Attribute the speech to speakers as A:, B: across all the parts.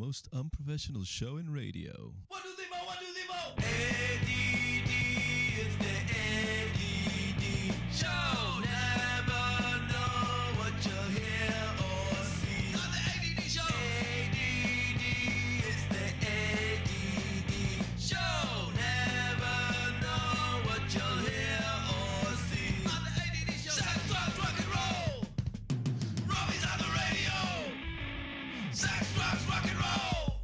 A: most unprofessional show in radio.
B: What do they want? What do they want? ADD, it's the ADD show. Never know what you'll hear or see. On the ADD show. ADD, it's the ADD show. Never know what you'll hear or see. On the ADD show. Sex, drugs, rock and roll. Robbie's on the radio. Sex, drugs, rock and roll.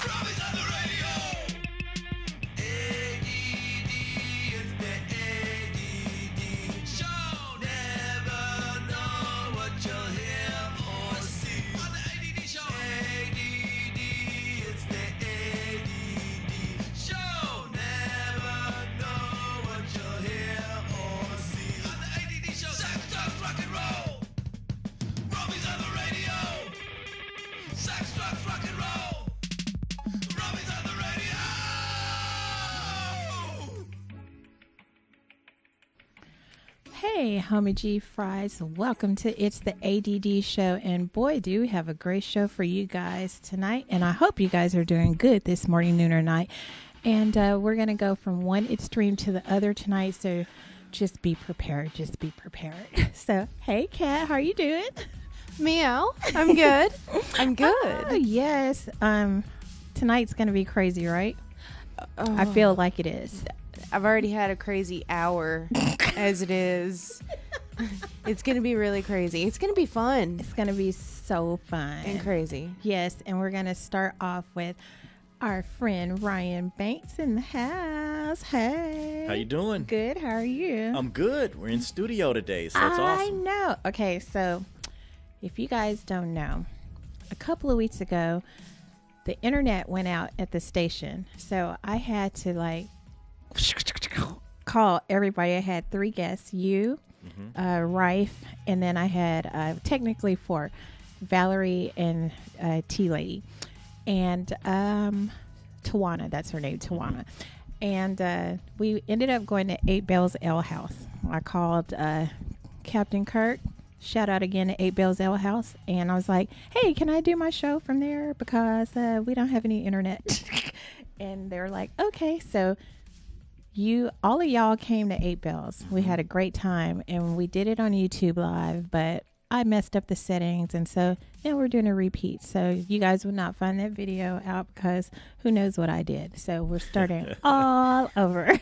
B: Robbie's on the radio. ADD, it's the ADD show. Never know what you'll hear or see. On the ADD show. ADD, it's the ADD show. Never know what you'll hear or see. On the ADD show. Sex, drugs, rock and roll. Robbie's on the radio. Sex, drugs, rock and roll. Robbie's on the radio.
C: Hey, homie G Fries. Welcome to It's the ADD Show. And boy, do we have a great show for you guys tonight. And I hope you guys are doing good this morning, noon, or night. And we're going to go from one extreme to the other tonight. So just be prepared. Just be prepared. So, hey, Kat, how are you doing?
D: Meow. I'm good. I'm good.
C: Oh, yes. Tonight's going to be crazy, right? I feel like it is.
D: I've already had a crazy hour as it is. It's going to be really crazy. It's going to be fun
C: It's going to be so fun.
D: and crazy.
C: Yes, and we're going to start off with our friend Ryan Banks in the house. Hey.
E: How you doing?
C: Good. How are you?
E: I'm good. We're in studio today, so that's
C: I
E: awesome.
C: know. Okay, so if you guys don't know, a couple of weeks ago, the internet went out at the station. So I had to call everybody. I had 3 guests, you, Rife, and then I had technically 4, Valerie and T-Lady. And Tawana, that's her name, Tawana. And we ended up going to 8 Bells Ale House. I called Captain Kirk. Shout out again to 8 Bells Ale House. And I was like, hey, can I do my show from there? Because we don't have any internet. And they were like, okay. So all of y'all came to 8 Bells. We had a great time. And we did it on YouTube Live. But I messed up the settings. And so now we're doing a repeat. So you guys will not find that video out because who knows what I did. So we're starting all over.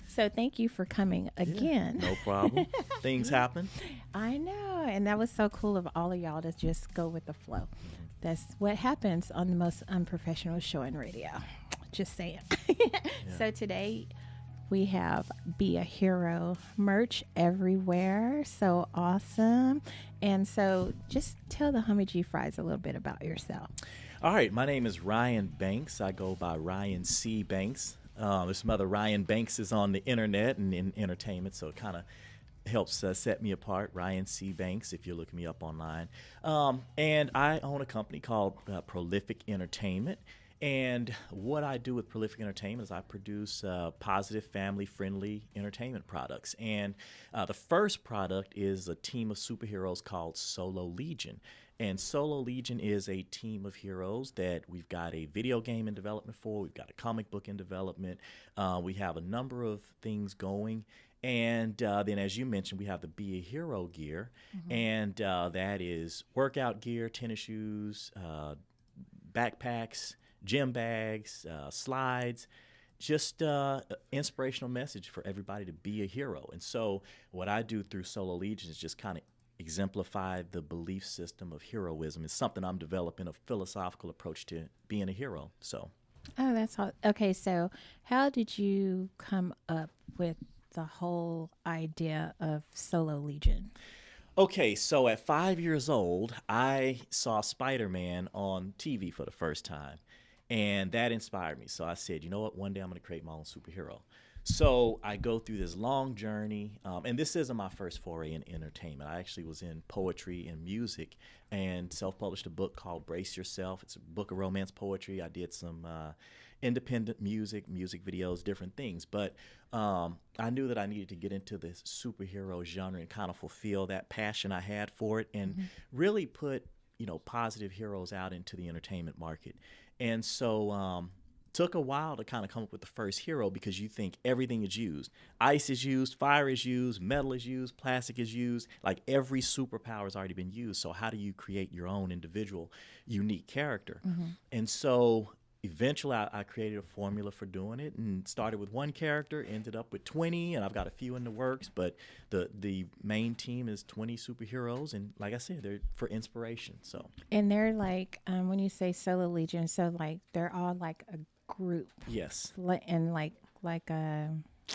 C: So thank you for coming again.
E: No problem. Things happen.
C: I know. And that was so cool of all of y'all to just go with the flow. That's what happens on the most unprofessional show in radio. Just saying. So today we have Be a Hero merch everywhere. So awesome. And so just tell the Homie G Fries a little bit about yourself.
E: All right. My name is Ryan Banks. I go by Ryan C. Banks. There's some other Ryan Bankses on the internet and in entertainment, so it kind of helps set me apart. Ryan C. Banks, if you're looking me up online. And I own a company called Prolific Entertainment. And what I do with Prolific Entertainment is I produce positive, family-friendly entertainment products. And the first product is a team of superheroes called Solo Legion. And Solo Legion is a team of heroes that we've got a video game in development for. We've got a comic book in development. We have a number of things going. And then, as you mentioned, we have the Be a Hero gear. And that is workout gear, tennis shoes, backpacks, gym bags, slides, just inspirational message for everybody to be a hero. And so what I do through Solo Legion is just kind of exemplify the belief system of heroism. It's something I'm developing, a philosophical approach to being a hero. So,
C: Oh, that's all. Okay, so how did you come up with the whole idea of Solo Legion?
E: okay, so at 5 years old, I saw Spider-Man on TV for the first time, and that inspired me. So I said, you know what, one day I'm going to create my own superhero. So I go through this long journey, and this isn't my first foray in entertainment. I actually was in poetry and music and self-published a book called Brace Yourself. It's a book of romance poetry. I did some independent music videos, different things. But I knew that I needed to get into this superhero genre and kind of fulfill that passion I had for it and really put positive heroes out into the entertainment market. And so took a while to kind of come up with the first hero, because you think everything is used. Ice is used, fire is used, metal is used, plastic is used. Like every superpower has already been used. So how do you create your own individual, unique character? And so eventually I created a formula for doing it, and started with one character, ended up with 20, and I've got a few in the works, but the main team is 20 superheroes, and like I said, they're for inspiration. So
C: And they're like, when you say Solo Legion, so like they're all like a group,
E: yes.
C: and like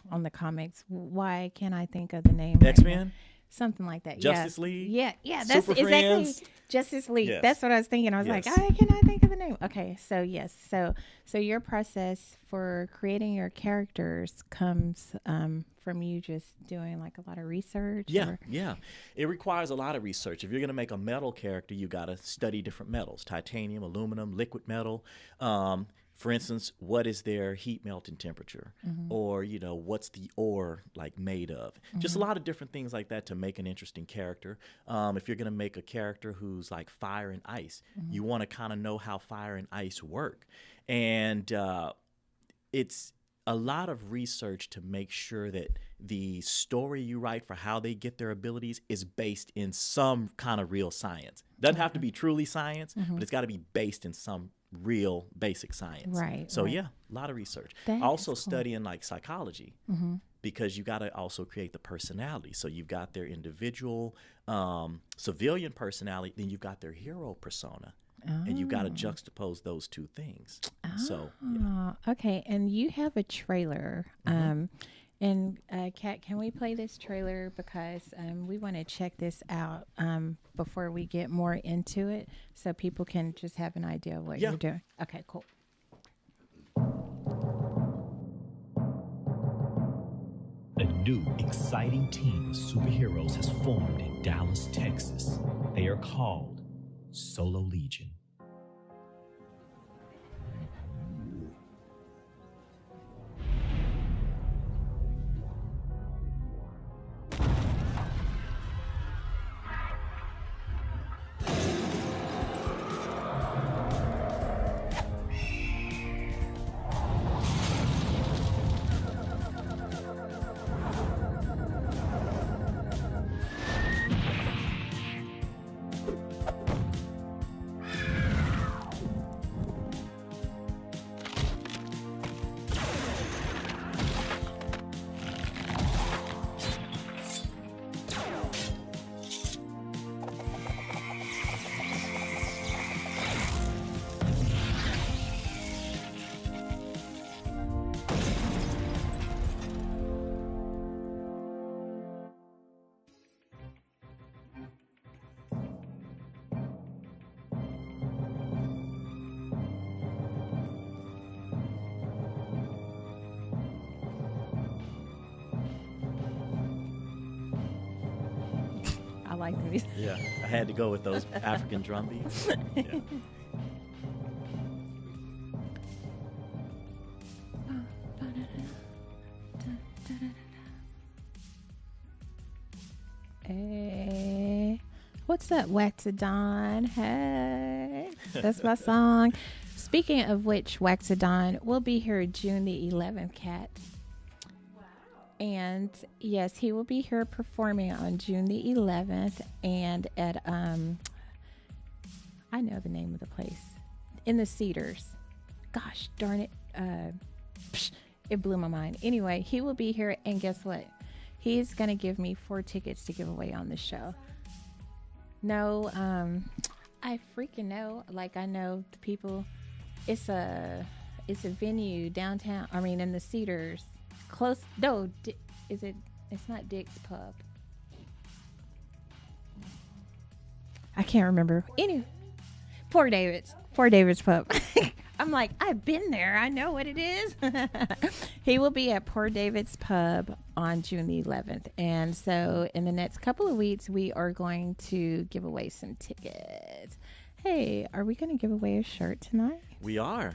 C: on the comics. Why can't I think of the name? right
E: X-Men?
C: now? Something like that.
E: Justice
C: yeah.
E: League?
C: Yeah, that's
E: Super
C: exactly
E: Friends?
C: Justice League.
E: Yes.
C: That's what I was thinking. I was like,
E: Yes.
C: I cannot think of the name. Okay, so yes, so your process for creating your characters comes from you just doing like a lot of research.
E: Yeah,
C: or-
E: yeah. It requires a lot of research. If you're going to make a metal character, you got to study different metals: titanium, aluminum, liquid metal. For instance, what is their heat melting temperature? Or, what's the ore like made of? Just a lot of different things like that to make an interesting character. If you're going to make a character who's like fire and ice, you want to kind of know how fire and ice work. And it's a lot of research to make sure that the story you write for how they get their abilities is based in some kind of real science. Doesn't have to be truly science, but it's got to be based in some real basic science.
C: Right,
E: So
C: right.
E: yeah, a lot of research.
C: That
E: Also
C: is cool.
E: studying like psychology, because you got to also create the personality. So you've got their individual civilian personality, then you've got their hero persona. And you've got to juxtapose those two things. So yeah.
C: Okay, and you have a trailer. And Kat, can we play this trailer, because we want to check this out before we get more into it, so people can just have an idea of what
E: Yeah.
C: you're doing. Okay, cool.
F: A new, exciting team of superheroes has formed in Dallas, Texas. They are called Solo Legion.
C: I like the music.
E: Yeah, I had to go with those African drum beats. Yeah.
C: Hey, what's up, Waxadon? Hey, that's my song. Speaking of which, Waxadon will be here June the 11th, Kat. And yes, he will be here performing on June the 11th, and at I know the name of the place, in the Cedars. Gosh darn it, it blew my mind. Anyway, he will be here, and guess what? He's gonna give me 4 tickets to give away on the show. No, I freaking know. Like, I know the people. It's a venue downtown. I mean, in the Cedars. Close. No, is it? It's not Dick's Pub. I can't remember. Anyway, Poor David's Pub. I'm like, I've been there. I know what it is. He will be at Poor David's Pub on June the 11th. And so in the next couple of weeks, we are going to give away some tickets. Hey, are we going to give away a shirt tonight?
E: We are.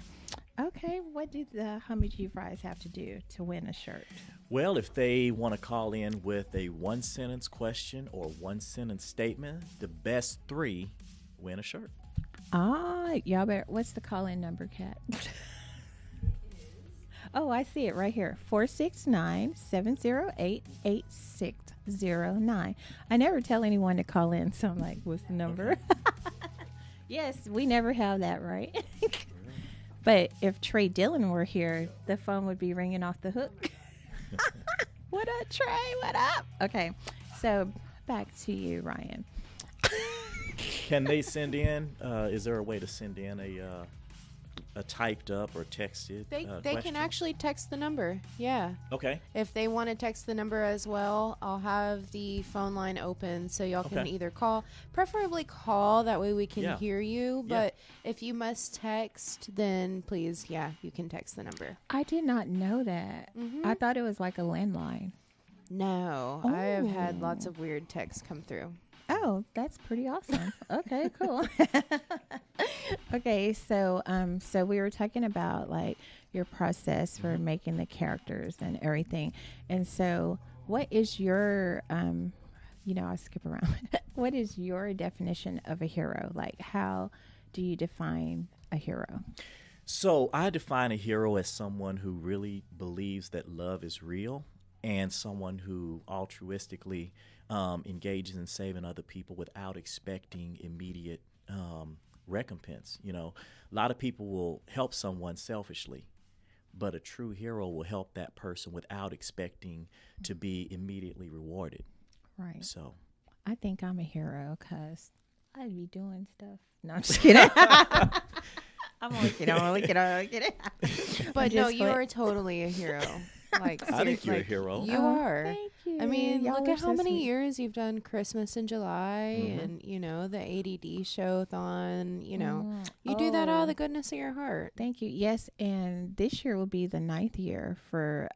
C: Okay, what do the Hummy G Fries have to do to win a shirt?
E: Well, if they want to call in with a 1-sentence question or 1-sentence statement, the best 3 win a shirt.
C: Y'all better. What's the call-in number, Kat? Oh, I see it right here. 469-708-8609. I never tell anyone to call in, so I'm like, what's the number? Yes, we never have that, right? But if Trey Dillon were here, the phone would be ringing off the hook. What up, Trey? What up? Okay, so back to you, Ryan.
E: Can they send in? Is there a way to send in a typed up or texted?
D: They
E: question?
D: can actually text the number. Yeah.
E: Okay.
D: If they want to text the number as well, I'll have the phone line open so y'all can
E: Okay.
D: either call, preferably call, that way we can
E: Yeah.
D: hear you.
E: Yeah.
D: But if you must text, then please, yeah, you can text the number.
C: I did not know that. I thought it was like a landline.
D: No, I have had lots
C: Oh.
D: of weird texts come through.
C: Oh, that's pretty awesome. Okay, cool. Okay, so so we were talking about like your process for making the characters and everything. And so what is your I'll skip around. What is your definition of a hero? Like how do you define a hero?
E: So I define a hero as someone who really believes that love is real and someone who altruistically engages in saving other people without expecting immediate recompense. You know, a lot of people will help someone selfishly, but a true hero will help that person without expecting to be immediately rewarded.
C: Right.
E: So
C: I think I'm a hero because I'd be doing stuff. No, I'm just kidding. I'm only kidding.
D: But no,
C: just
D: you
C: like-
D: are totally a hero. Like
E: I think you're a
D: like,
E: hero.
D: You
C: Oh,
D: are.
C: Thank you.
D: I mean,
C: Y'all
D: look
C: are
D: at how
C: so
D: many
C: sweet.
D: years you've done Christmas in July
E: Mm-hmm.
D: and, the ADD show-thon, You do that out of the goodness of your heart.
C: Thank you. Yes, and this year will be the 9th year for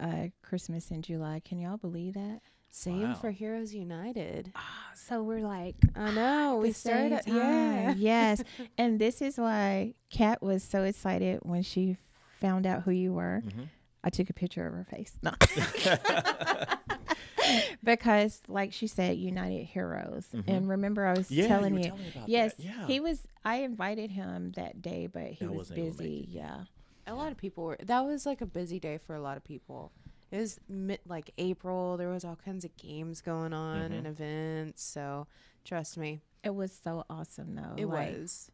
C: Christmas in July. Can y'all believe that?
D: Same
E: Wow.
D: for Heroes United.
C: So we're like,
D: I know. We
C: the same
D: started. Yeah.
C: time. Yes, and this is why Kat was so excited when she found out who you were.
E: Mm-hmm.
C: I took a picture of her face. No. Because, like she said, United Heroes. And remember, I was
E: Yeah,
C: telling
E: you were
C: you.
E: telling me about
C: Yes,
E: that. Yeah.
C: he was. I invited him that day, but he
E: I
C: was
E: wasn't able to make
C: busy.
E: it.
C: Yeah.
D: A lot of people were. That was like a busy day for a lot of people. It was like April. There was all kinds of games going on and events. So trust me,
C: It was so awesome, though.
D: it
C: Like,
D: was.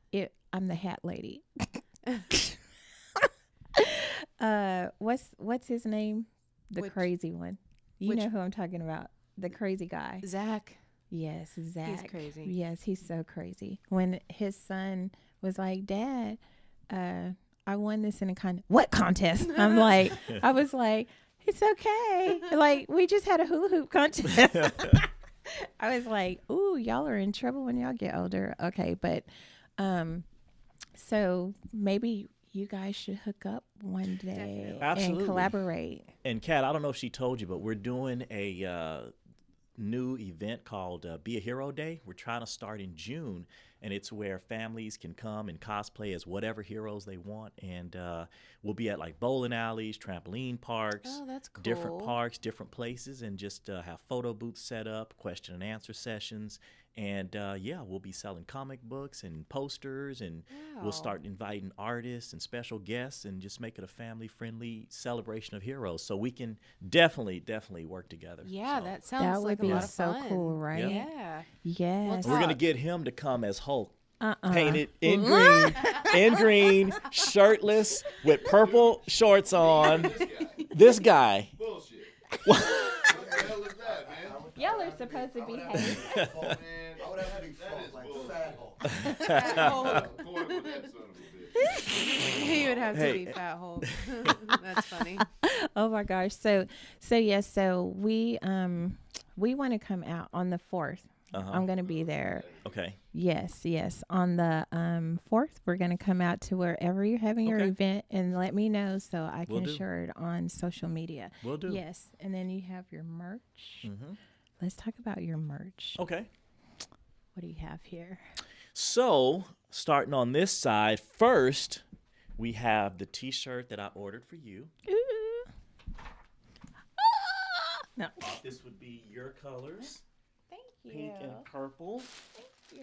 C: I'm the hat lady. What's his name? The
D: Which-
C: crazy one. You
D: which-
C: know who I'm talking about. The crazy guy.
D: Zach.
C: Yes, Zach.
D: crazy.
C: Yes, he's so crazy. When his son was like, "Dad, I won this in a what contest?" I'm like, I was like, "It's okay. Like we just had a hula hoop contest." I was like, "Ooh, y'all are in trouble when y'all get older." Okay, but so maybe you guys should hook up one day
E: Absolutely.
C: and collaborate.
E: And Kat, I don't know if she told you, but we're doing a new event called Be a Hero Day. We're trying to start in June, and it's where families can come and cosplay as whatever heroes they want. And we'll be at like bowling alleys, trampoline parks,
D: Oh, that's
E: different
D: cool.
E: parks, different places, and just have photo booths set up, question and answer sessions. And yeah, we'll be selling comic books and posters, and we'll start inviting artists and special guests and just make it a family-friendly celebration of heroes. So we can definitely work together.
D: Yeah,
E: So
D: that sounds
C: That
D: like
C: would be
D: a lot of
C: so
D: fun.
C: cool, right?
D: Yeah.
C: Yes.
E: we're gonna
D: talk.
E: get him to come as Hulk,
C: Uh-uh.
E: painted in green, shirtless, with purple shorts on. This guy.
G: Bullshit. What the hell is that, man?
C: Y'all are supposed to behave.
G: Oh, man. I would have to be
B: That is
G: like
B: bullshit.
G: Fat Hulk. Corn with that son of a bitch.
D: He would have to
E: Hey.
D: be Fat Hulk. That's funny.
C: Oh my gosh. So yes, so we want to come out on the 4th. I'm going to be there.
E: Okay.
C: Yes. On the 4th, we're going to come out to wherever you're having your
E: Okay.
C: event and let me know so I
E: Will
C: can
E: do.
C: share it on social media.
E: Will do.
C: Yes. And then you have your merch.
E: Mm-hmm.
C: Let's talk about your merch.
E: Okay.
C: What do you have here?
E: So, starting on this side, first, we have the T-shirt that I ordered for you.
C: Ooh. No.
E: This would be your colors,
C: Thank you.
E: pink and purple.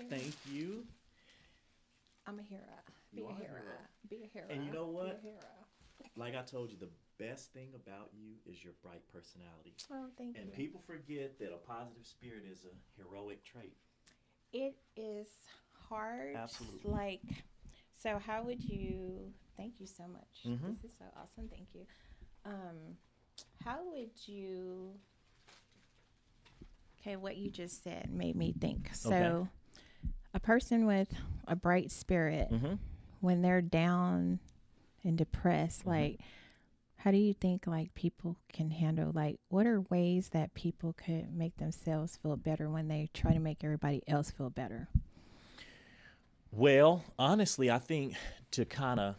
E: Thank you.
C: I'm a hero. Be
E: You
C: a
E: are a
C: hero.
E: hero.
C: Be a hero.
E: And you know
C: Be
E: what?
C: a hero.
E: Like I told you, the best thing about you is your bright personality.
C: Oh, thank
E: And
C: you.
E: people forget that a positive spirit is a heroic trait.
C: It is hard.
E: Absolutely.
C: Like, so how would you? Thank you so much.
E: Mhm.
C: This is so awesome. Thank you. How would you? Okay, what you just said made me think. So, a person with a bright spirit,
E: Mm-hmm.
C: when they're down and depressed, like, how do you think like people can handle? Like, what are ways that people could make themselves feel better when they try to make everybody else feel better?
E: Well, honestly, I think to kind of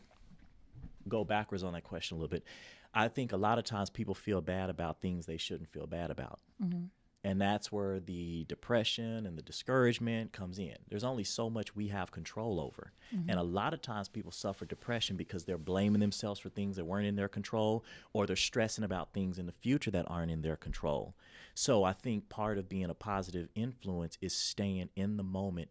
E: go backwards on that question a little bit, I think a lot of times people feel bad about things they shouldn't feel bad about. And that's where the depression and the discouragement comes in. There's only so much we have control over. And a lot of times people suffer depression because they're blaming themselves for things that weren't in their control, or they're stressing about things in the future that aren't in their control. So I think part of being a positive influence is staying in the moment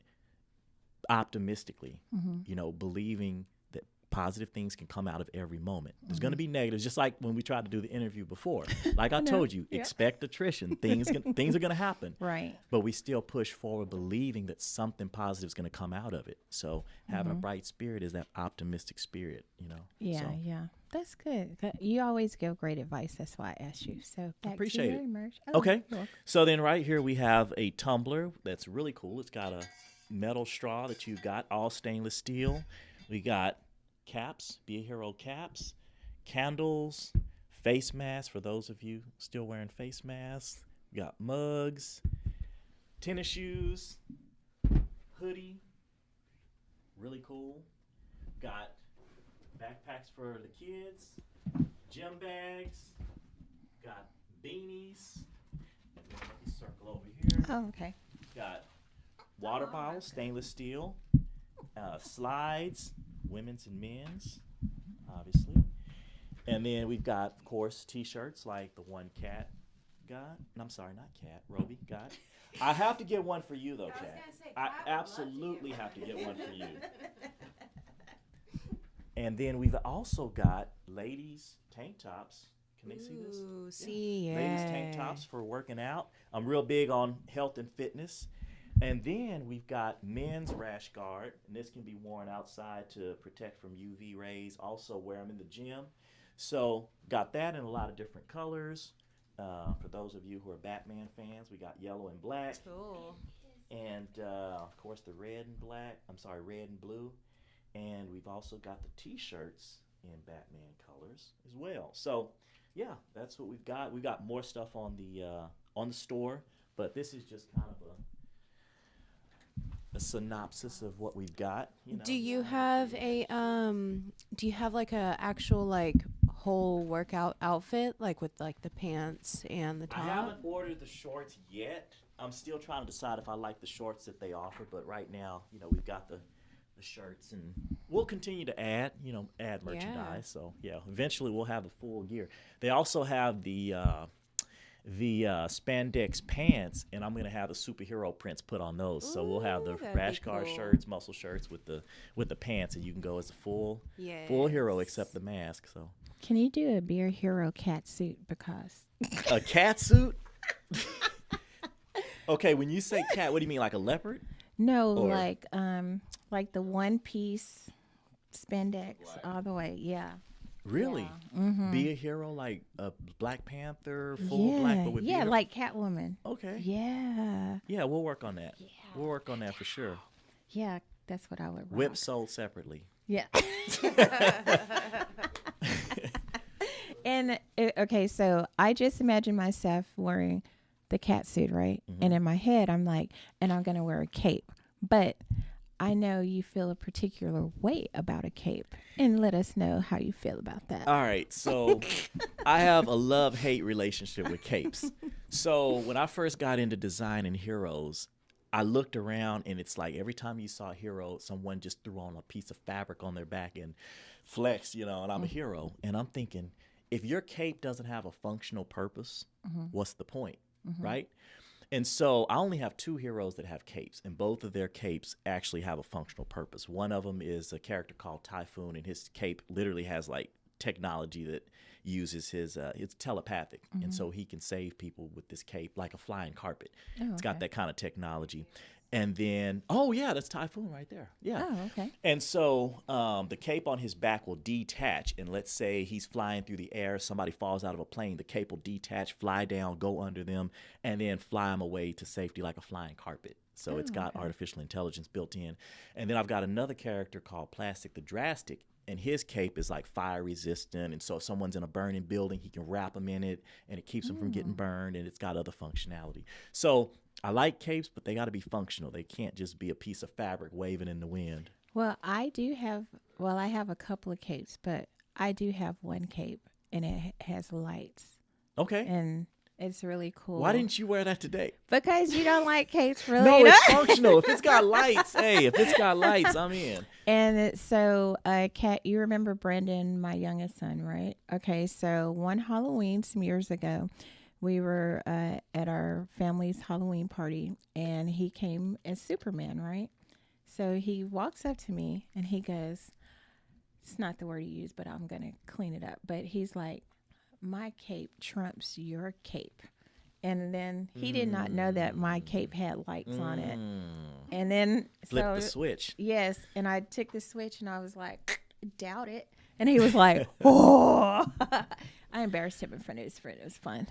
E: optimistically, you know, believing that positive things can come out of every moment. There's going to be negatives, just like when we tried to do the interview before. Like I told you, expect attrition. Things are going to happen.
C: Right.
E: But we still push forward believing that something positive is going to come out of it. So having a bright spirit is that optimistic spirit, you know.
C: Yeah,
E: So,
C: yeah. That's good. You always give great advice. That's why I asked you. So back
E: appreciate
C: to
E: it.
C: your merch. Oh,
E: Okay.
C: you're welcome.
E: So then right here we have a tumbler that's really cool. It's got a metal straw that you've got, all stainless steel. We got caps, Be a Hero caps, candles, face masks for those of you still wearing face masks. We got mugs, tennis shoes, hoodie, really cool. Got backpacks for the kids, gym bags, got beanies. And then let me circle over here.
C: Oh, okay.
E: Got water bottles, stainless steel, slides, women's and men's, obviously. And then we've got, of course, T-shirts like the one Cat got. I'm sorry, not Cat. Roby got. I have to get one for you, though, Cat. I absolutely have to get one for you. And then we've also got ladies' tank tops. Can they see this?
D: Ooh, see, yeah.
E: Ladies' tank tops for working out. I'm real big on health and fitness. And then we've got men's rash guard, and this can be worn outside to protect from UV rays. Also wear them in the gym. So got that in a lot of different colors. For those of you who are Batman fans, we got yellow and black.
D: Cool.
E: And of course the red and blue. And we've also got the T-shirts in Batman colors as well. So yeah, that's what we've got. We've got more stuff on the store, but this is just kind of a synopsis of what we've got. You know.
D: Do you have like a actual like whole workout outfit, like with like the pants and the
E: I
D: top?
E: haven't ordered the shorts yet. I'm still trying to decide if I like the shorts that they offer, but right now, you know, we've got the shirts, and we'll continue to add merchandise.
D: Yeah.
E: So yeah, eventually we'll have the full gear. They also have the spandex pants, and I'm gonna have the superhero prints put on those. So we'll have the
D: Ooh, that'd be
E: rash guard
D: cool.
E: shirts, muscle shirts with the pants, and you can go as a full hero except the mask. So
C: Can you do a Beer Hero cat suit? Because
E: a cat suit. Okay, when you say cat, what do you mean, like a leopard?
C: no,
E: Or-
C: like the one piece spandex all the way. Yeah.
E: Really? Be a hero like a Black Panther, full
C: yeah.
E: black, but with
C: yeah,
E: beard?
C: like Catwoman.
E: Okay.
C: Yeah.
E: Yeah, we'll work on that. We'll work on that for sure.
C: Yeah, that's what I would rock.
E: Whips sold separately.
C: Yeah. And okay, so I just imagine myself wearing the cat suit, right? And in my head, I'm like, and I'm gonna wear a cape. But I know you feel a particular way about a cape, and let us know how you feel about that.
E: All right, so I have a love-hate relationship with capes. So when I first got into designing heroes, I looked around, and it's like every time you saw a hero, someone just threw on a piece of fabric on their back and flexed, you know, and I'm a hero. And I'm thinking, if your cape doesn't have a functional purpose, what's the point, right? And so I only have 2 heroes that have capes, and both of their capes actually have a functional purpose. One of them is a character called Typhoon, and his cape literally has like technology that uses his it's telepathic, and so he can save people with this cape like a flying carpet. It's got that kind of technology. And then, oh yeah, that's Typhoon right there. Yeah.
C: Oh, okay.
E: And so the cape on his back will detach, and let's say he's flying through the air, somebody falls out of a plane, the cape will detach, fly down, go under them, and then fly them away to safety like a flying carpet. So it's got artificial intelligence built in. And then I've got another character called Plastic the Drastic, and his cape is like fire resistant, and so if someone's in a burning building, he can wrap them in it, and it keeps them from getting burned, and it's got other functionality. So I like capes, but they got to be functional. They can't just be a piece of fabric waving in the wind.
C: Well, I have a couple of capes, but I do have one cape, and it has lights,
E: Okay.
C: and it's really cool.
E: Why didn't you wear that today?
C: Because you don't like capes, really?
E: No, it's functional. If it's got lights, hey, if it's got lights, I'm in.
C: And so, Kat, you remember Brandon, my youngest son, right? Okay, so one Halloween some years ago, we were at our family's Halloween party, and he came as Superman, right? So he walks up to me, and he goes, it's not the word he used, but I'm going to clean it up. But he's like, my cape trumps your cape. And then he did not know that my cape had lights on it. And then
E: Flip the switch.
C: Yes, and I took the switch and I was like, doubt it. And he was like, oh. I embarrassed him in front of his friend. It was fun.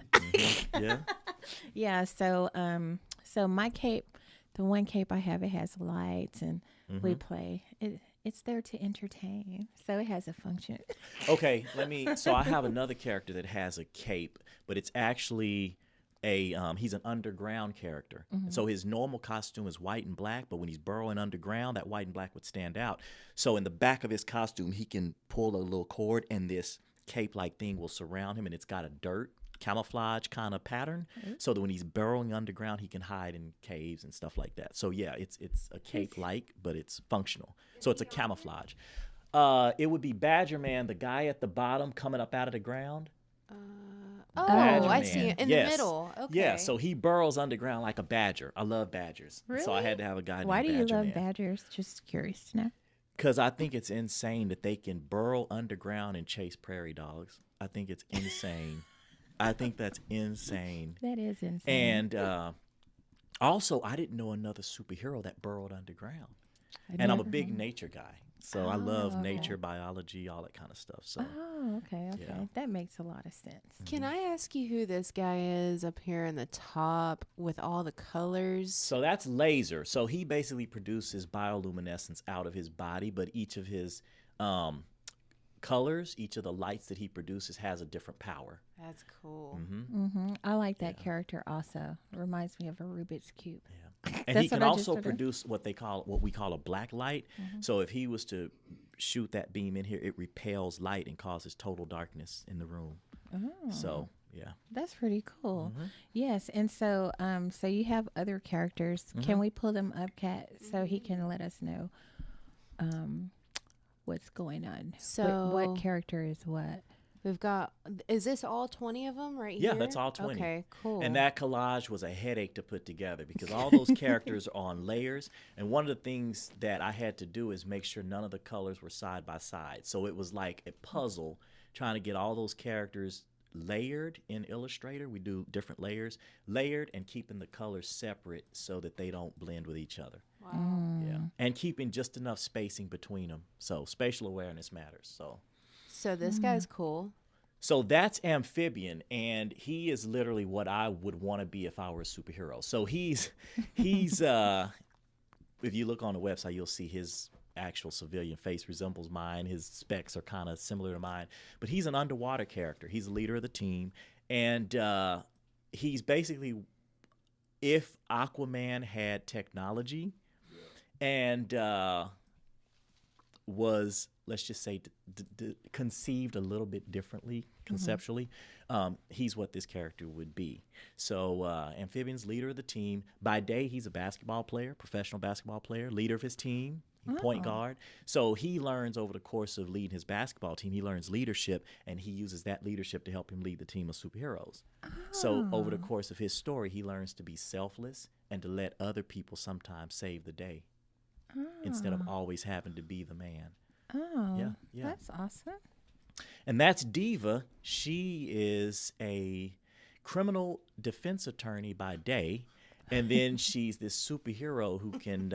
E: Yeah.
C: Yeah, so my cape, the one cape I have, it has lights and we play. It's there to entertain. So it has a function.
E: Okay, so I have another character that has a cape, but it's actually he's an underground character. So his normal costume is white and black, but when he's burrowing underground, that white and black would stand out. So in the back of his costume, he can pull a little cord, and this cape-like thing will surround him, and it's got a dirt camouflage kind of pattern, so that when he's burrowing underground, he can hide in caves and stuff like that. So yeah, it's a cape-like, but it's functional. So it's a camouflage. It would be Badger Man, the guy at the bottom coming up out of the ground.
D: Oh,
E: Badger
D: I
E: Man.
D: see it in
E: Yes.
D: the middle. Okay.
E: Yeah, so he burrows underground like a badger. I love badgers. So I
C: Really?
E: had to have a guy
C: Why
E: named
C: do you
E: Badger
C: love
E: Man.
C: badgers? Just curious to know.
E: Because I think it's insane that they can burrow underground and chase prairie dogs. I think it's insane. I think that's insane.
C: That is insane.
E: And also, I didn't know another superhero that burrowed underground. And I'm a big nature guy. So I love nature, biology, all that kind of stuff. So
C: Oh, okay.
E: Yeah.
C: That makes a lot of sense.
D: Can I ask you who this guy is up here in the top with all the colors?
E: So that's Laser. So he basically produces bioluminescence out of his body, but each of his colors, each of the lights that he produces has a different power.
D: That's cool.
C: I like that character also. Reminds me of a Rubik's Cube.
E: And he
C: That's
E: can
C: what I just
E: also
C: ordered.
E: produce what we call a black light. So if he was to shoot that beam in here, it repels light and causes total darkness in the room. So yeah.
C: That's pretty cool. Yes, and so so you have other characters. Can we pull them up, Kat, so he can let us know what's going on?
D: So-
C: what character is what?
D: We've got, is this all 20 of them right here?
E: Yeah, that's all 20.
D: Okay, cool.
E: And that collage was a headache to put together because all those characters are on layers. And one of the things that I had to do is make sure none of the colors were side by side. So it was like a puzzle trying to get all those characters layered in Illustrator. We do different layers, layered and keeping the colors separate so that they don't blend with each other.
D: Wow.
E: Yeah. And keeping just enough spacing between them. So spatial awareness matters.
D: So this guy's cool.
E: So that's Amphibian, and he is literally what I would want to be if I were a superhero. So he's if you look on the website, you'll see his actual civilian face resembles mine. His specs are kind of similar to mine, but he's an underwater character. He's the leader of the team, and he's basically if Aquaman had technology and was, let's just say, conceived a little bit differently conceptually, he's what this character would be. So Amphibian's leader of the team. By day, he's a basketball player, professional basketball player, leader of his team. point guard. So he learns over the course of leading his basketball team, he learns leadership, and he uses that leadership to help him lead the team of superheroes. So over the course of his story, he learns to be selfless and to let other people sometimes save the day instead of always having to be the man.
C: Oh,
E: Yeah.
C: that's awesome.
E: And that's Diva. She is a criminal defense attorney by day, and then she's this superhero who can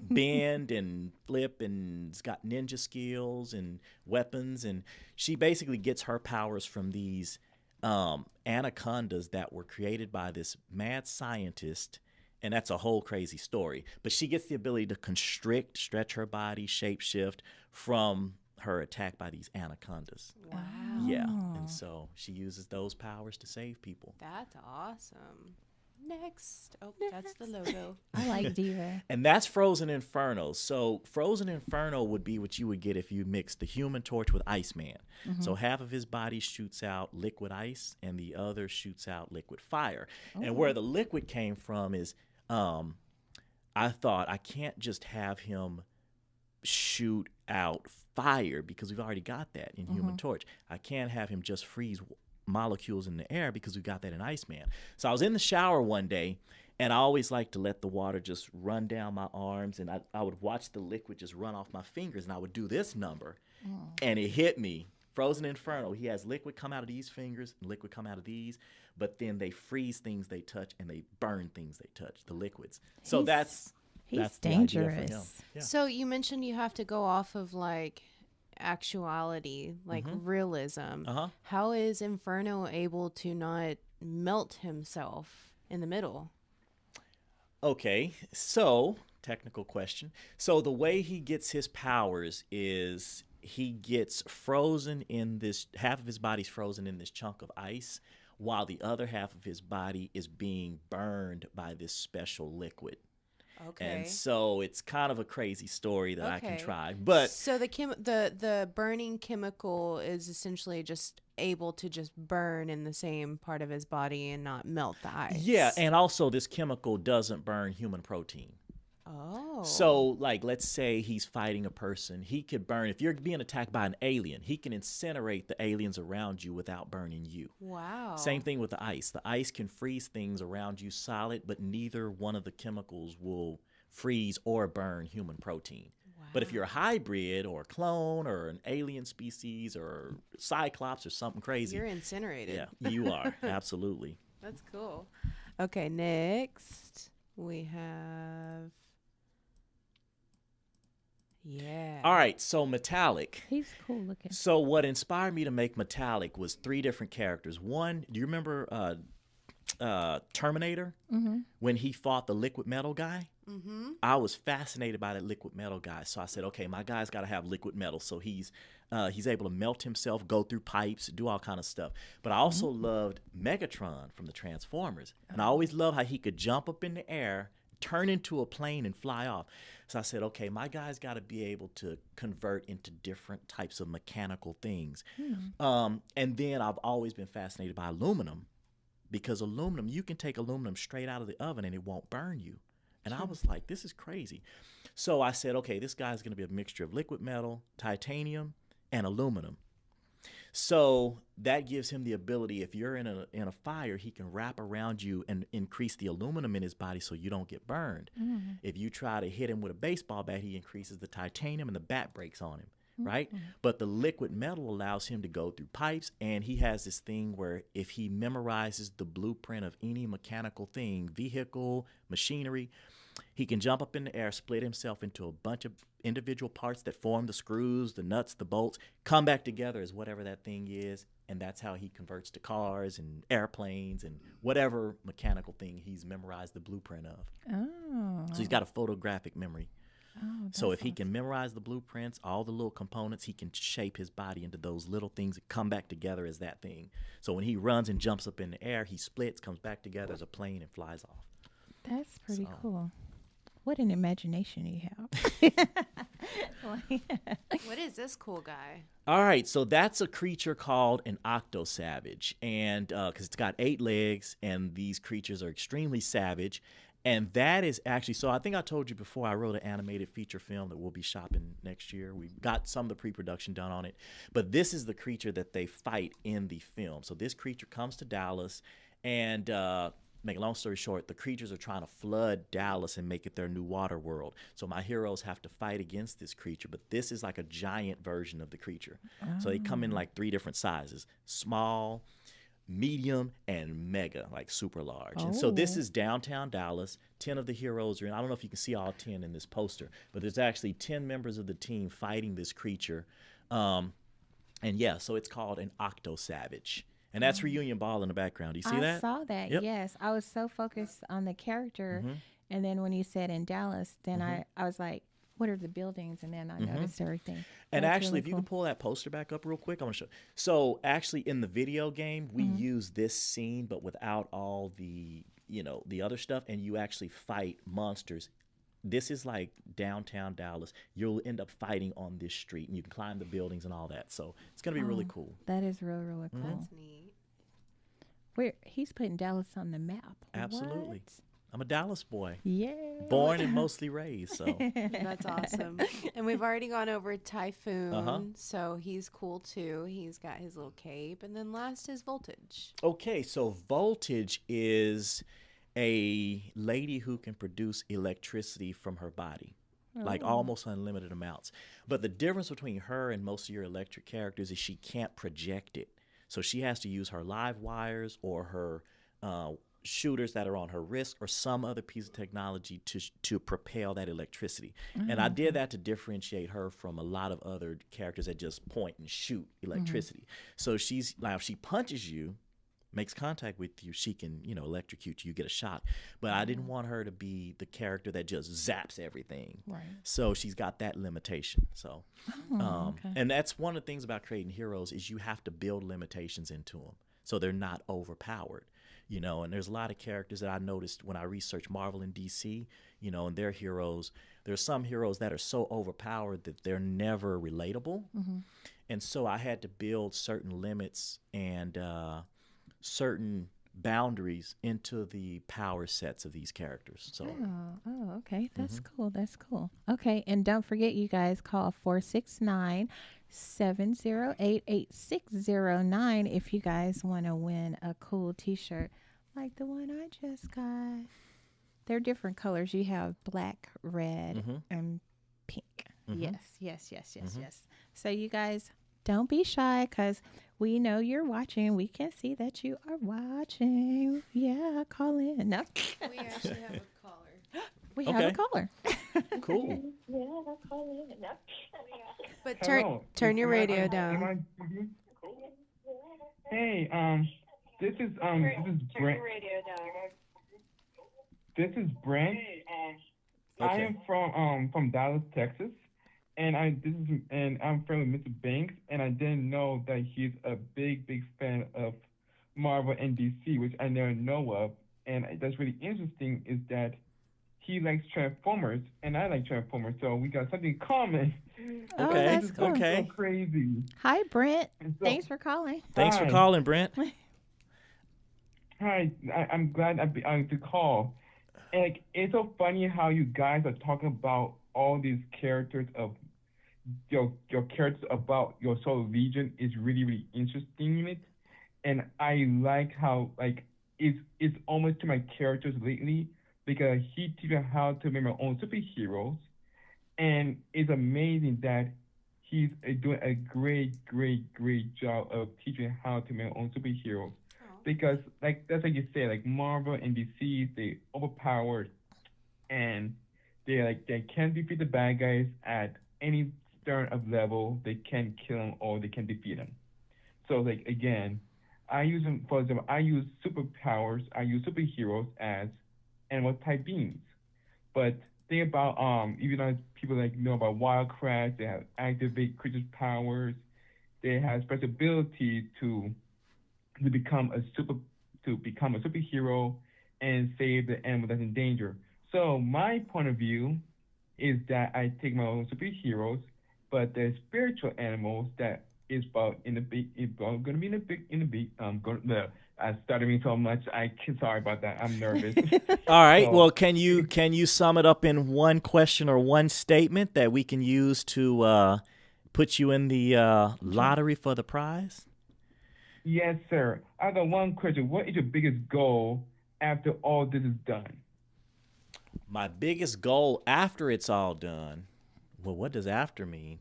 E: bend and flip and has got ninja skills and weapons. And she basically gets her powers from these anacondas that were created by this mad scientist. And that's a whole crazy story. But she gets the ability to constrict, stretch her body, shapeshift from her attack by these anacondas.
D: Wow.
E: Yeah. And so she uses those powers to save people.
D: That's awesome. Next. Oh, that's the logo.
C: I like Diva.
E: And that's Frozen Inferno. So Frozen Inferno would be what you would get if you mixed the Human Torch with Iceman. So half of his body shoots out liquid ice and the other shoots out liquid fire. And where the liquid came from is I thought I can't just have him shoot out fire because we've already got that in Human Torch. I can't have him just freeze molecules in the air because we got that in Iceman. So I was in the shower one day, and I always like to let the water just run down my arms, and I would watch the liquid just run off my fingers, and I would do this number, and it hit me. Frozen Inferno, he has liquid come out of these fingers and liquid come out of these, but then they freeze things they touch and they burn things they touch, the liquids. So that's
C: He's
E: the idea for him.
C: dangerous.
E: Yeah.
D: So you mentioned you have to go off of like actuality, like realism. How is Inferno able to not melt himself in the middle?
E: Okay, so technical question. So the way he gets his powers is he gets frozen in this, half of his body's frozen in this chunk of ice, while the other half of his body is being burned by this special liquid.
D: Okay.
E: And so it's kind of a crazy story that I can try. But
D: so the burning chemical is essentially just able to just burn in the same part of his body and not melt the ice.
E: yeah, and also this chemical doesn't burn human protein.
D: Oh.
E: So, like, let's say he's fighting a person. He could burn, if you're being attacked by an alien, he can incinerate the aliens around you without burning you.
D: Wow.
E: Same thing with the ice. The ice can freeze things around you solid, but neither one of the chemicals will freeze or burn human protein. But if you're a hybrid or a clone or an alien species or Cyclops or something crazy,
D: You're incinerated.
E: yeah, you are. Absolutely.
D: That's cool. Okay, next we have. Yeah.
E: All right, so Metallic.
C: He's cool looking.
E: So what inspired me to make Metallic was 3 different characters. One, do you remember Terminator? When he fought the liquid metal guy? I was fascinated by that liquid metal guy. So I said, okay, my guy's got to have liquid metal. So he's able to melt himself, go through pipes, do all kind of stuff. But I also loved Megatron from the Transformers. And I always loved how he could jump up in the air, turn into a plane, and fly off. So I said, okay, my guy's got to be able to convert into different types of mechanical things. And then I've always been fascinated by aluminum, because aluminum, you can take aluminum straight out of the oven and it won't burn you. And I was like, this is crazy. So I said, okay, this guy's going to be a mixture of liquid metal, titanium, and aluminum. So that gives him the ability, if you're in a fire, he can wrap around you and increase the aluminum in his body so you don't get burned. If you try to hit him with a baseball bat, he increases the titanium and the bat breaks on him, right? But the liquid metal allows him to go through pipes, and he has this thing where if he memorizes the blueprint of any mechanical thing, vehicle, machinery, he can jump up in the air, split himself into a bunch of individual parts that form the screws, the nuts, the bolts, come back together as whatever that thing is, and that's how he converts to cars and airplanes and whatever mechanical thing he's memorized the blueprint of.
C: Oh.
E: So he's got a photographic memory.
C: Oh,
E: So if he can memorize the blueprints, all the little components, he can shape his body into those little things that come back together as that thing. So when he runs and jumps up in the air, he splits, comes back together as a plane, and flies off.
C: That's pretty cool. What an imagination you have.
D: What is this cool guy?
E: All right, so that's a creature called an octosavage, and because it's got 8 legs, and these creatures are extremely savage, And that is actually, so I think I told you before, I wrote an animated feature film that we'll be shopping next year. We got some of the pre-production done on it. But this is the creature that they fight in the film. So this creature comes to Dallas, and make a long story short, the creatures are trying to flood Dallas and make it their new water world. So my heroes have to fight against this creature, but this is like a giant version of the creature. So they come in like 3 different sizes: small, medium, and mega, like super large. And so this is downtown Dallas. 10 of the heroes are in. I don't know if you can see all 10 in this poster, but there's actually 10 members of the team fighting this creature. And yeah, so it's called an Octo Savage. And that's Reunion Ball in the background. Do you see that?
C: I saw that.
E: Yep.
C: Yes, I was so focused on the character, and then when you said in Dallas, then I was like, what are the buildings? And then I noticed everything.
E: And
C: That's
E: actually,
C: really
E: if you
C: cool.
E: can pull that poster back up real quick, I want to show. So actually, in the video game, we use this scene, but without all the the other stuff, and you actually fight monsters. This is like downtown Dallas. You'll end up fighting on this street, and you can climb the buildings and all that. So it's gonna be really cool.
C: That is really, really cool.
D: That's neat.
C: He's putting Dallas on the map.
E: Absolutely.
C: What?
E: I'm a Dallas boy,
C: Yeah.
E: born and mostly raised. So
D: That's awesome. And we've already gone over Typhoon,
E: Uh-huh.
D: so he's cool too. He's got his little cape. And then last is Voltage.
E: okay, so Voltage is a lady who can produce electricity from her body, like almost unlimited amounts. But the difference between her and most of your electric characters is she can't project it. So she has to use her live wires or her shooters that are on her wrist or some other piece of technology to propel that electricity. And I did that to differentiate her from a lot of other characters that just point and shoot electricity. So she's like, if she punches you, makes contact with you, she can, electrocute you, you get a shot. But I didn't want her to be the character that just zaps everything.
C: Right.
E: So she's got that limitation. So,
C: okay.
E: and that's one of the things about creating heroes is you have to build limitations into them so they're not overpowered. And there's a lot of characters that I noticed when I researched Marvel and DC, and their heroes. There's some heroes that are so overpowered that they're never relatable. And so I had to build certain limits and certain boundaries into the power sets of these characters. So
C: Okay. That's cool. That's cool. Okay. And don't forget, you guys, call 469-708-8609 if you guys want to win a cool t-shirt like the one I just got. They're different colors. You have black, red, and pink. Yes. So you guys, don't be shy, because we know you're watching. We can see that you are watching. Yeah, call in. No.
D: We actually have a caller.
C: We have
E: Okay.
C: a caller.
E: cool.
D: But
H: Hello.
D: turn your radio
H: Am
D: down.
H: I- Hey, this is Brent. This is Brent. I
E: Okay.
H: am from Dallas, Texas, and I'm friends with Mr. Banks, and I didn't know that he's a big fan of Marvel and DC, which I never know of. And that's really interesting is that he likes Transformers, and I like Transformers, so we got something in common.
C: Oh,
E: Okay,
C: that's cool.
E: okay.
H: So crazy.
C: Hi, Brent.
H: And so-
C: Thanks for calling.
E: Thanks for
H: Hi.
E: calling, Brent.
H: Hi, I'm glad I to call. And like, it's so funny how you guys are talking about all these characters of your characters about your Soul Legion is really interesting in it, and I like how like it's almost to my characters lately because he teaches me how to make my own superheroes, and it's amazing that he's doing a great job of teaching how to make my own superheroes. Because like that's like you say, like Marvel and DC, they overpowered, and they can't defeat the bad guys at any turn of level. They can't kill them or they can defeat them. So like again, I use them, for example, I use superpowers, I use superheroes as animal type beings. But think about even though people like know about Wildcrafts, they have activate creatures' powers, they have special ability to become a superhero and save the animal that's in danger. So my point of view is that I take my own superheroes, but they're spiritual animals that is about in the beat. It's going to be in the beat. I'm stuttering so much. Sorry about that. I'm nervous.
E: All right.
H: So-
E: Well, can you sum it up in one question or one statement that we can use to put you in the lottery for the prize?
H: Yes, sir. I got one question. What is your biggest goal after all this is done?
E: My biggest goal after it's all done. Well, what does after mean?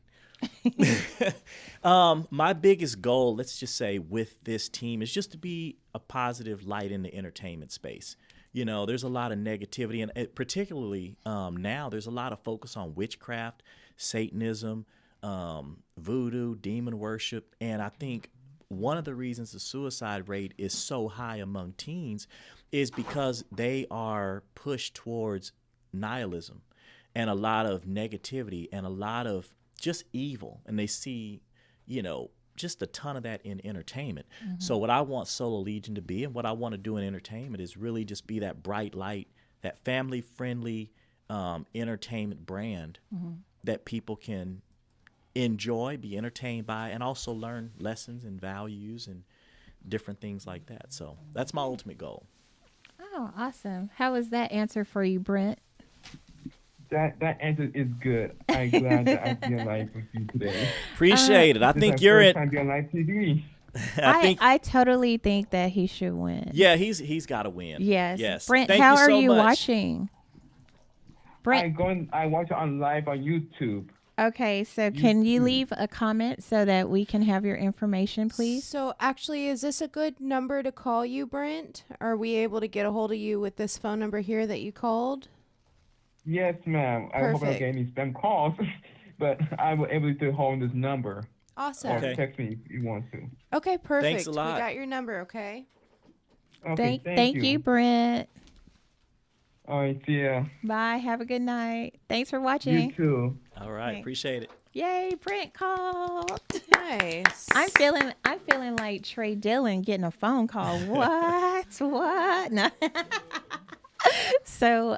E: My biggest goal, let's just say, with this team is just to be a positive light in the entertainment space. You know, there's a lot of negativity, and particularly now there's a lot of focus on witchcraft, Satanism, voodoo, demon worship, and I think one of the reasons the suicide rate is so high among teens is because they are pushed towards nihilism and a lot of negativity and a lot of just evil, and they see, you know, just a ton of that in entertainment. So what I want Solar Legion to be, and what I want to do in entertainment, is really just be that bright light, that family-friendly entertainment brand that people can enjoy, be entertained by, and also learn lessons and values and different things like that. So that's my ultimate goal.
C: Oh, awesome. How was that answer for you, Brent?
H: That answer is good. I'm glad that I be on live with you today.
E: Appreciate it. I
H: This
E: think
H: is my
E: you're
H: first
E: in.
H: time being on live TV.
E: I think.
C: I totally think that he should win.
E: Yeah, he's got to win.
C: Yes.
E: Yes.
C: Brent,
E: Thank
C: how
E: you
C: are
E: so
C: you
E: much.
C: watching? Brent,
H: I watch it on live on YouTube.
C: okay, so can you leave a comment so that we can have your information, please?
D: So actually, is this a good number to call you, Brent? Are we able to get a hold of you with this phone number here that you called?
H: Yes, ma'am. I hope I don't
D: Perfect.
H: get any spam calls, but I will able to hold this number
D: Awesome.
H: or
E: Okay.
H: text me if you want to.
D: Okay, perfect.
E: Thanks a lot.
D: We got your number, okay?
H: Okay,
C: Thank you, Brent.
H: All right, see ya.
C: Bye. Have a good night. Thanks for
H: You
C: watching.
H: too.
E: All right.
C: Thanks.
E: Appreciate it.
C: Yay, Brent called.
D: Nice.
C: I'm feeling like Trey Dillon getting a phone call. What? What? No. So,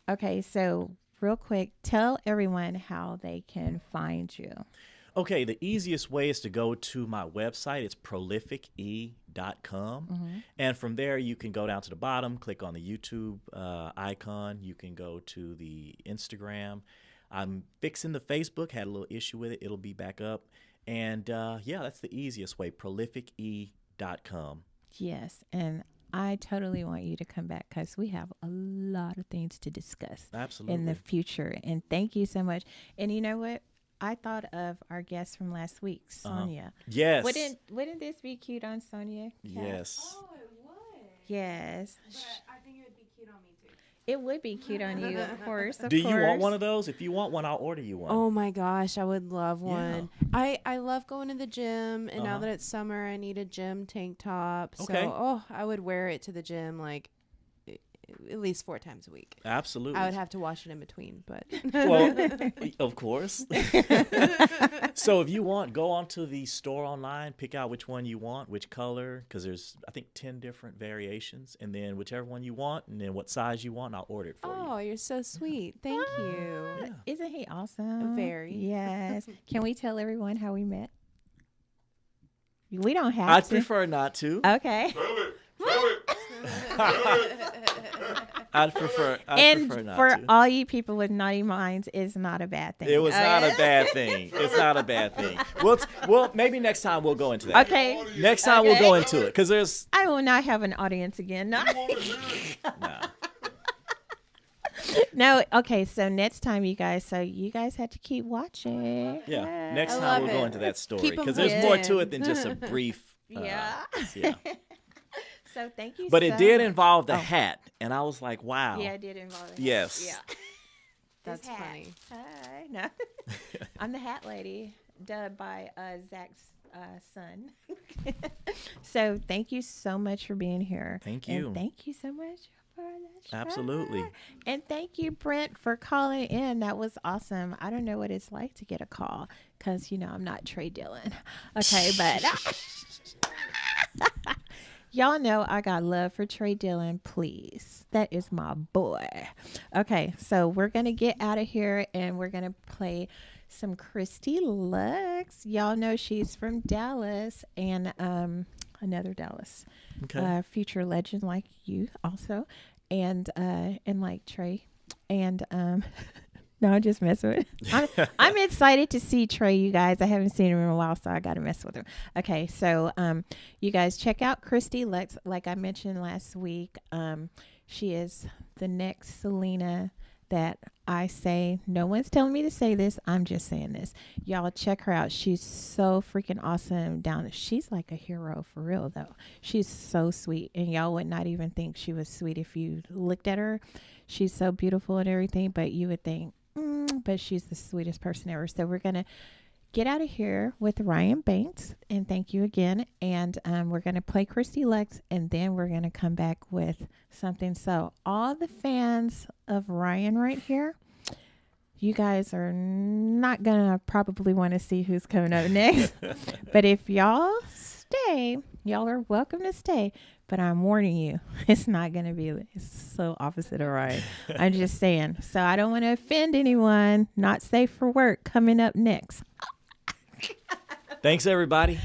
C: okay, so real quick, tell everyone how they can find you.
E: Okay, the easiest way is to go to my website. It's prolifice.com. And from there, you can go down to the bottom, click on the YouTube icon. You can go to the Instagram. I'm fixing the Facebook, had a little issue with it. It'll be back up. And yeah, that's the easiest way, prolifice.com.
C: Yes, and I totally want you to come back because we have a lot of things to discuss
E: Absolutely.
C: in the future. And thank you so much. And you know what? I thought of our guest from last week, Sonia.
E: Yes.
C: Wouldn't this be cute on Sonia? Kat?
E: Yes.
D: it would.
C: Yes.
D: I think it would be cute on me too.
C: It would be cute on you, of course.
E: Do you want one of those? If you want one, I'll order you one.
D: Oh my gosh, I would love one. I love going to the gym, and now that it's summer, I need a gym tank top.
E: Okay.
D: So, I would wear it to the gym like at least 4 times a week.
E: Absolutely.
D: I would have to wash it in between, but
E: Well, of course. So if you want, go onto the store online, pick out which one you want, which color, because there's, I think, 10 different variations, and then whichever one you want, and then what size you want, and I'll order it for you.
D: oh, you're so sweet. Thank you.
C: Isn't he awesome?
D: Very.
C: Yes. Can we tell everyone how we met? We don't have
E: I'd
C: to.
E: prefer not to.
C: Okay.
E: I'd prefer
C: And
E: not
C: for
E: to.
C: all you people with naughty minds, it's not a bad thing.
E: It was not a bad thing. It's not a bad thing. Well, maybe next time we'll go into that.
C: Okay.
E: Next time we'll go into it, because there's
C: I will not have an audience again. No.
E: nah.
C: No. Okay. So next time, you guys. So you guys have to keep watching.
E: Yeah. Next
D: I
E: time
D: love
E: we'll go
D: it.
E: into that story,
D: Keep 'em
E: because there's more to
D: hooked
E: it than just a brief.
C: Yeah.
E: Yeah.
C: So thank you.
E: But
C: so
E: it did
C: much.
E: involve the hat, and I was like, wow.
C: Yeah, it did involve it.
E: Yes.
C: Yeah.
D: That's
C: This hat.
D: funny.
C: Hi. No. I'm the hat lady, dubbed by Zach's son. So thank you so much for being here.
E: Thank
C: And
E: you.
C: thank you so much for the show.
E: Absolutely.
C: And thank you, Brent, for calling in. That was awesome. I don't know what it's like to get a call because, I'm not Trey Dillon. Okay, but y'all know I got love for Trey Dillon, please. That is my boy. Okay, so we're going to get out of here and we're going to play some Christy Lux. Y'all know she's from Dallas and another Dallas.
E: Okay.
C: Future legend like you also. And like Trey. And no, I'm just messing with I'm excited to see Trey, you guys. I haven't seen him in a while, so I gotta mess with him. Okay, so you guys check out Christy Lex, like I mentioned last week. She is the next Selena that I say. No one's telling me to say this. I'm just saying this. Y'all check her out. She's so freaking awesome down. She's like a hero for real though. She's so sweet, and y'all would not even think she was sweet if you looked at her. She's so beautiful and everything, but you would think, but she's the sweetest person ever. So we're going to get out of here with Ryan Banks, and thank you again. And we're going to play Christy Lex, and then we're going to come back with something. So all the fans of Ryan right here, you guys are not going to probably want to see who's coming up next. But if y'all stay, y'all are welcome to stay. But I'm warning you, it's not going to be, it's so opposite of Ryan. I'm just saying. So I don't want to offend anyone. Not safe for work coming up next.
E: Thanks, everybody.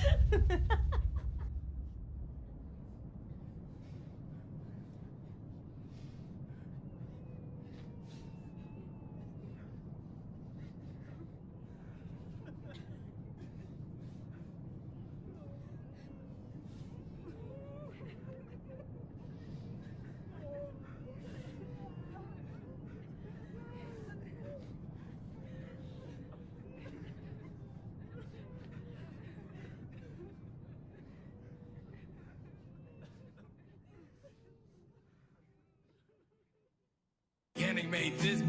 B: Yannick made this.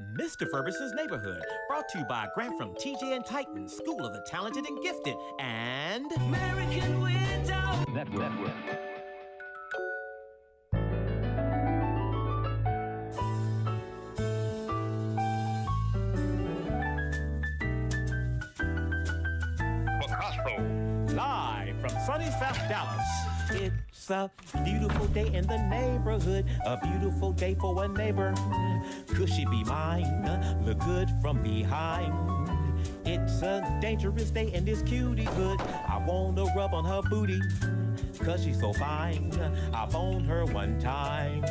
I: Mr. Ferguson's Neighborhood, brought to you by a grant from TJ and Titan, School of the Talented and Gifted, and
B: American Window
F: Network.
I: live from sunny South Dallas. It's a beautiful day in the neighborhood, a beautiful day for a neighbor. Could she be mine? Look good from behind. It's a dangerous day in this cutie hood. I wanna rub on her booty, cause she's so fine. I boned her one time.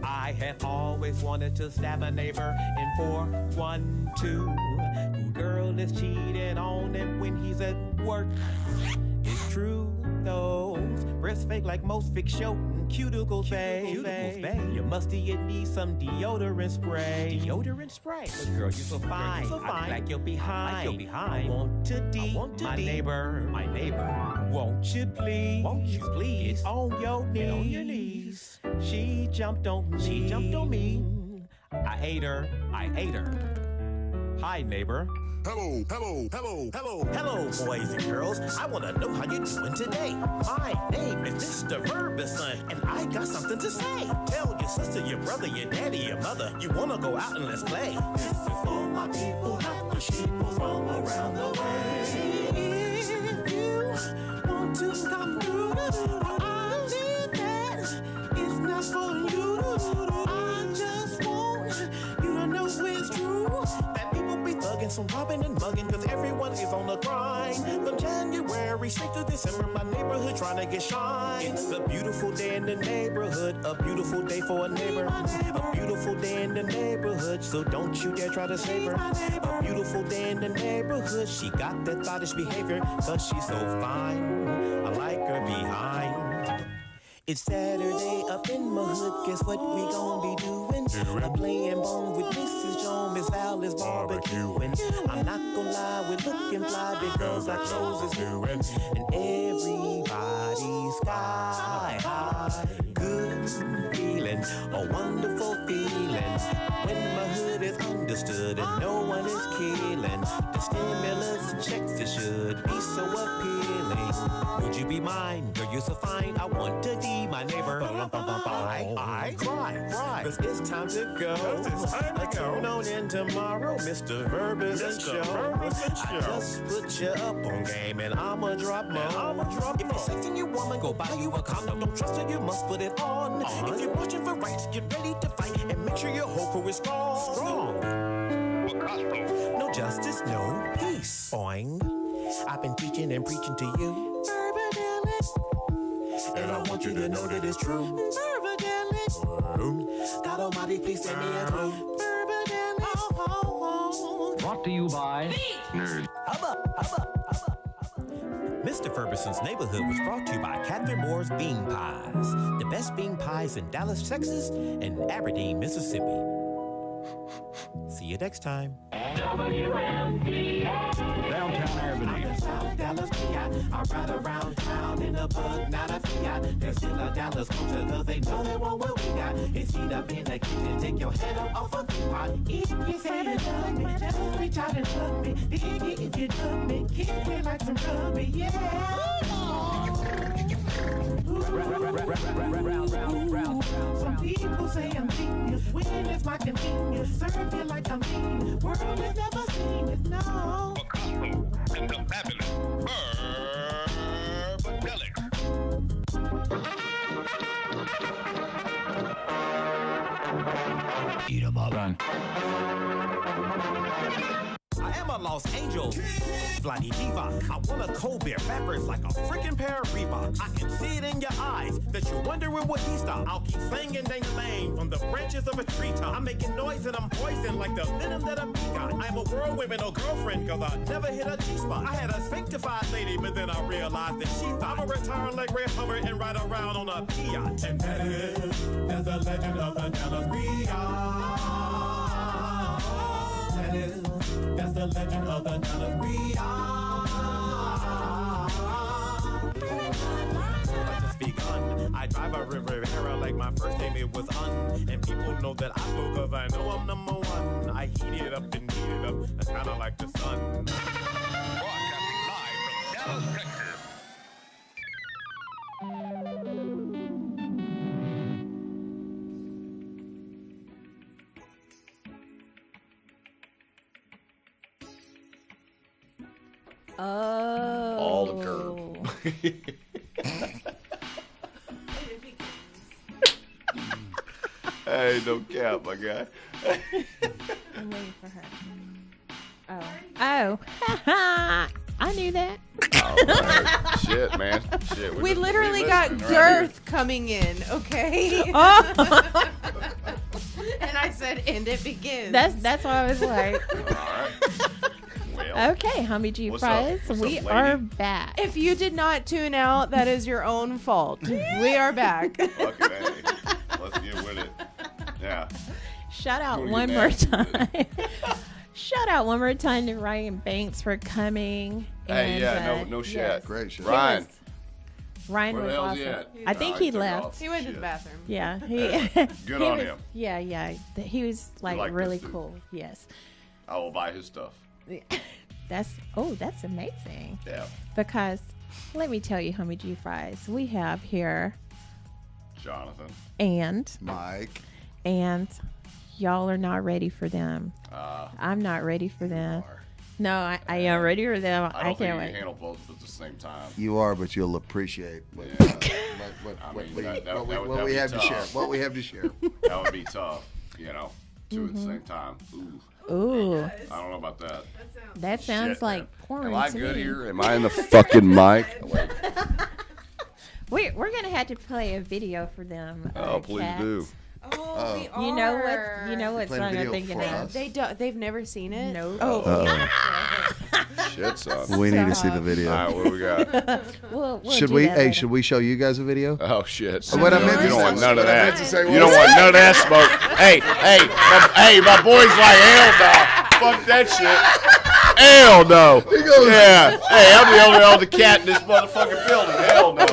I: I have always wanted to stab a neighbor in 412. Who girl is cheating on him when he's at work? It's true, those breasts fake like most fiction cuticles fake. You need some deodorant spray. Deodorant spray? But girl, you're so fine. I like your behind. I want to D my neighbor. My neighbor. Won't you please? It's on your knees. She jumped on me. I ate her. Hi, neighbor.
J: Hello, boys and girls. I want to know how you're doing today. My name is Mr. Ferguson, and I got something to say. Tell your sister, your brother, your daddy, your mother, you want to go out and let's play. This is for my people, not the sheeple from around the way. If you want to come through, I believe that it's not for you. I just want you to know it's true. That people be thugging, some robbing and mugging, cause everyone is on the grind. From January straight to December, my neighborhood trying to get shine. It's a beautiful day in the neighborhood, a beautiful day for a neighbor. A beautiful day in the neighborhood, so don't you dare try to save her. A beautiful day in the neighborhood, she got that thottish behavior, cause she's so fine. I like her behind. It's Saturday up in my hood, guess what we gon' be doing? I'm playing ball with Mrs. Jones, Miss Val is barbecuing. I'm not gon' lie, we're looking fly because our clothes is new. And everybody's sky high. Good feeling, a wonderful feeling. When my hood is understood and no one is killing. The stimulus checks, it should be so appealing. Would you be mine? Girl, you're so fine. I want to be my neighbor. I cry, cause it's time to go. Turn on in tomorrow, Mr. Ferguson Show. I just put you up on game and I'ma drop more. If you're sexing your woman, go buy you a condom. Don't trust her, you must put it on. If you're marching for rights, get ready to fight and make sure your whole crew is strong. No justice, no peace. Boing. I've been teaching and preaching to you. And I want you to know that it's true. God Almighty, please send me a clue.
F: Brought to you by
J: Nerd. Mr. Ferguson's Neighborhood was brought to you by Catherine Moore's Bean Pies. The best bean pies in Dallas, Texas, and Aberdeen, Mississippi. See you next time.
F: Downtown Aberdeen.
B: South Dallas, I ride around town in a bug, not a Fiat. There's still a Dallas culture, cause they know they want what we got. It's heat up in the kitchen, take your head up off of the pot. If you say you love me, just reach out and hug me. Dig it if you love me, kick me like some rugby, yeah. Some people say I'm genius, when it's my convenience. Serve you like I'm mean, world has never seen it, no.
G: Picasso and the fabulous Verbadelic.
F: Eat 'em up. Run.
J: I am a Los Angeles Flighty diva. I want a cold beer backwards like a freaking pair of Reebok. I can see it in your eyes that you're wondering what he stopped. I'll keep singing dang-a-lang from the branches of a treetop. I'm making noise and I'm poison like the venom that a bee got. I'm a whirlwind with no girlfriend cause I never hit a G-spot. I had a sanctified lady, but then I realized that she thought I'ma retire like Red Hummer and ride around on a Fiat. And that is, there's a legend of the Dallas Fiat. That is, that's the legend of the Dallas Fiat. I just begun. I drive a Riviera like my first name it was Un. And people know that I go cause I know I'm number one. kind of like the sun. Broadcasting live from Dallas, Texas.
D: Oh.
K: All the curve. Hey, no cap, my guy.
C: I'm waiting for her. Oh. I knew that.
K: All right. Shit, man. Shit.
D: We literally got
K: listening
D: girth coming in, okay?
C: Oh.
D: And I said, and it begins.
C: That's why I was like,
K: All right. Well,
C: okay, Hummy G
K: What's
C: Fries,
K: up? What's
C: we
K: up,
C: are
K: lady?
C: back.
D: If you did not tune out, that is your own fault. We are back.
K: fucking A. Let's get with it. Yeah.
C: Shout out
K: Wanna
C: one
K: get
C: more
K: nasty with
C: time. Shout out one more time to Ryan Banks for coming.
K: Hey,
C: and,
K: yeah, no shit.
C: yes.
K: Great shit.
C: He
K: Ryan.
C: Ryan
K: Where
C: was
K: the hell's
C: awesome.
K: he at?
C: I think he
K: took
C: left.
K: off.
D: He went to
K: Shit.
D: the bathroom.
C: Yeah,
K: Good
C: he
K: on
C: was-
K: him.
C: Yeah. He was like
K: like this
C: really
K: dude.
C: cool. Yes.
K: I will buy his stuff.
C: That's amazing.
K: Yeah.
C: Because let me tell you, Hummy G Fries, we have here
K: Jonathan.
C: and
L: Mike.
C: y'all are not ready for them. I'm not ready for them. No, I am ready for them.
K: I don't think
C: can't
K: you
C: wait.
K: can handle both at the same time.
L: You are, but you'll appreciate what,
K: Yeah.
L: what
K: mean, that would
L: we
K: be
L: have to
K: tough.
L: share. What we have to share.
K: That would be tough, two at the same time. Ooh.
C: Ooh,
K: I don't know about that.
C: that sounds
K: Shit,
C: like
K: man.
C: porn
K: Am I
C: to
K: good
C: me.
K: here? Am I in the fucking mic?
C: We're gonna have to play a video for them.
K: Oh, please
C: cats.
K: do.
D: Oh, we are.
C: You know what
L: Playing
C: song I'm
L: video
C: thinking
L: for
C: of.
L: us?
D: They've never seen it.
C: No.
K: Shit, son.
L: We need to see the video.
K: All right, what we got?
C: We'll
L: Should
C: do
L: we?
C: that
L: Hey,
C: later.
L: should we show you guys a video?
K: Oh shit!
L: What I meant
K: You
L: to
K: don't
L: say-
K: want none of
L: what I meant
K: that.
L: to say
K: You don't
L: was-
K: want none of that smoke. Hey, my boy's like, hell no, fuck that shit. Hell no. Yeah. Hey, I'm the only cat in this motherfucking building. Hell no.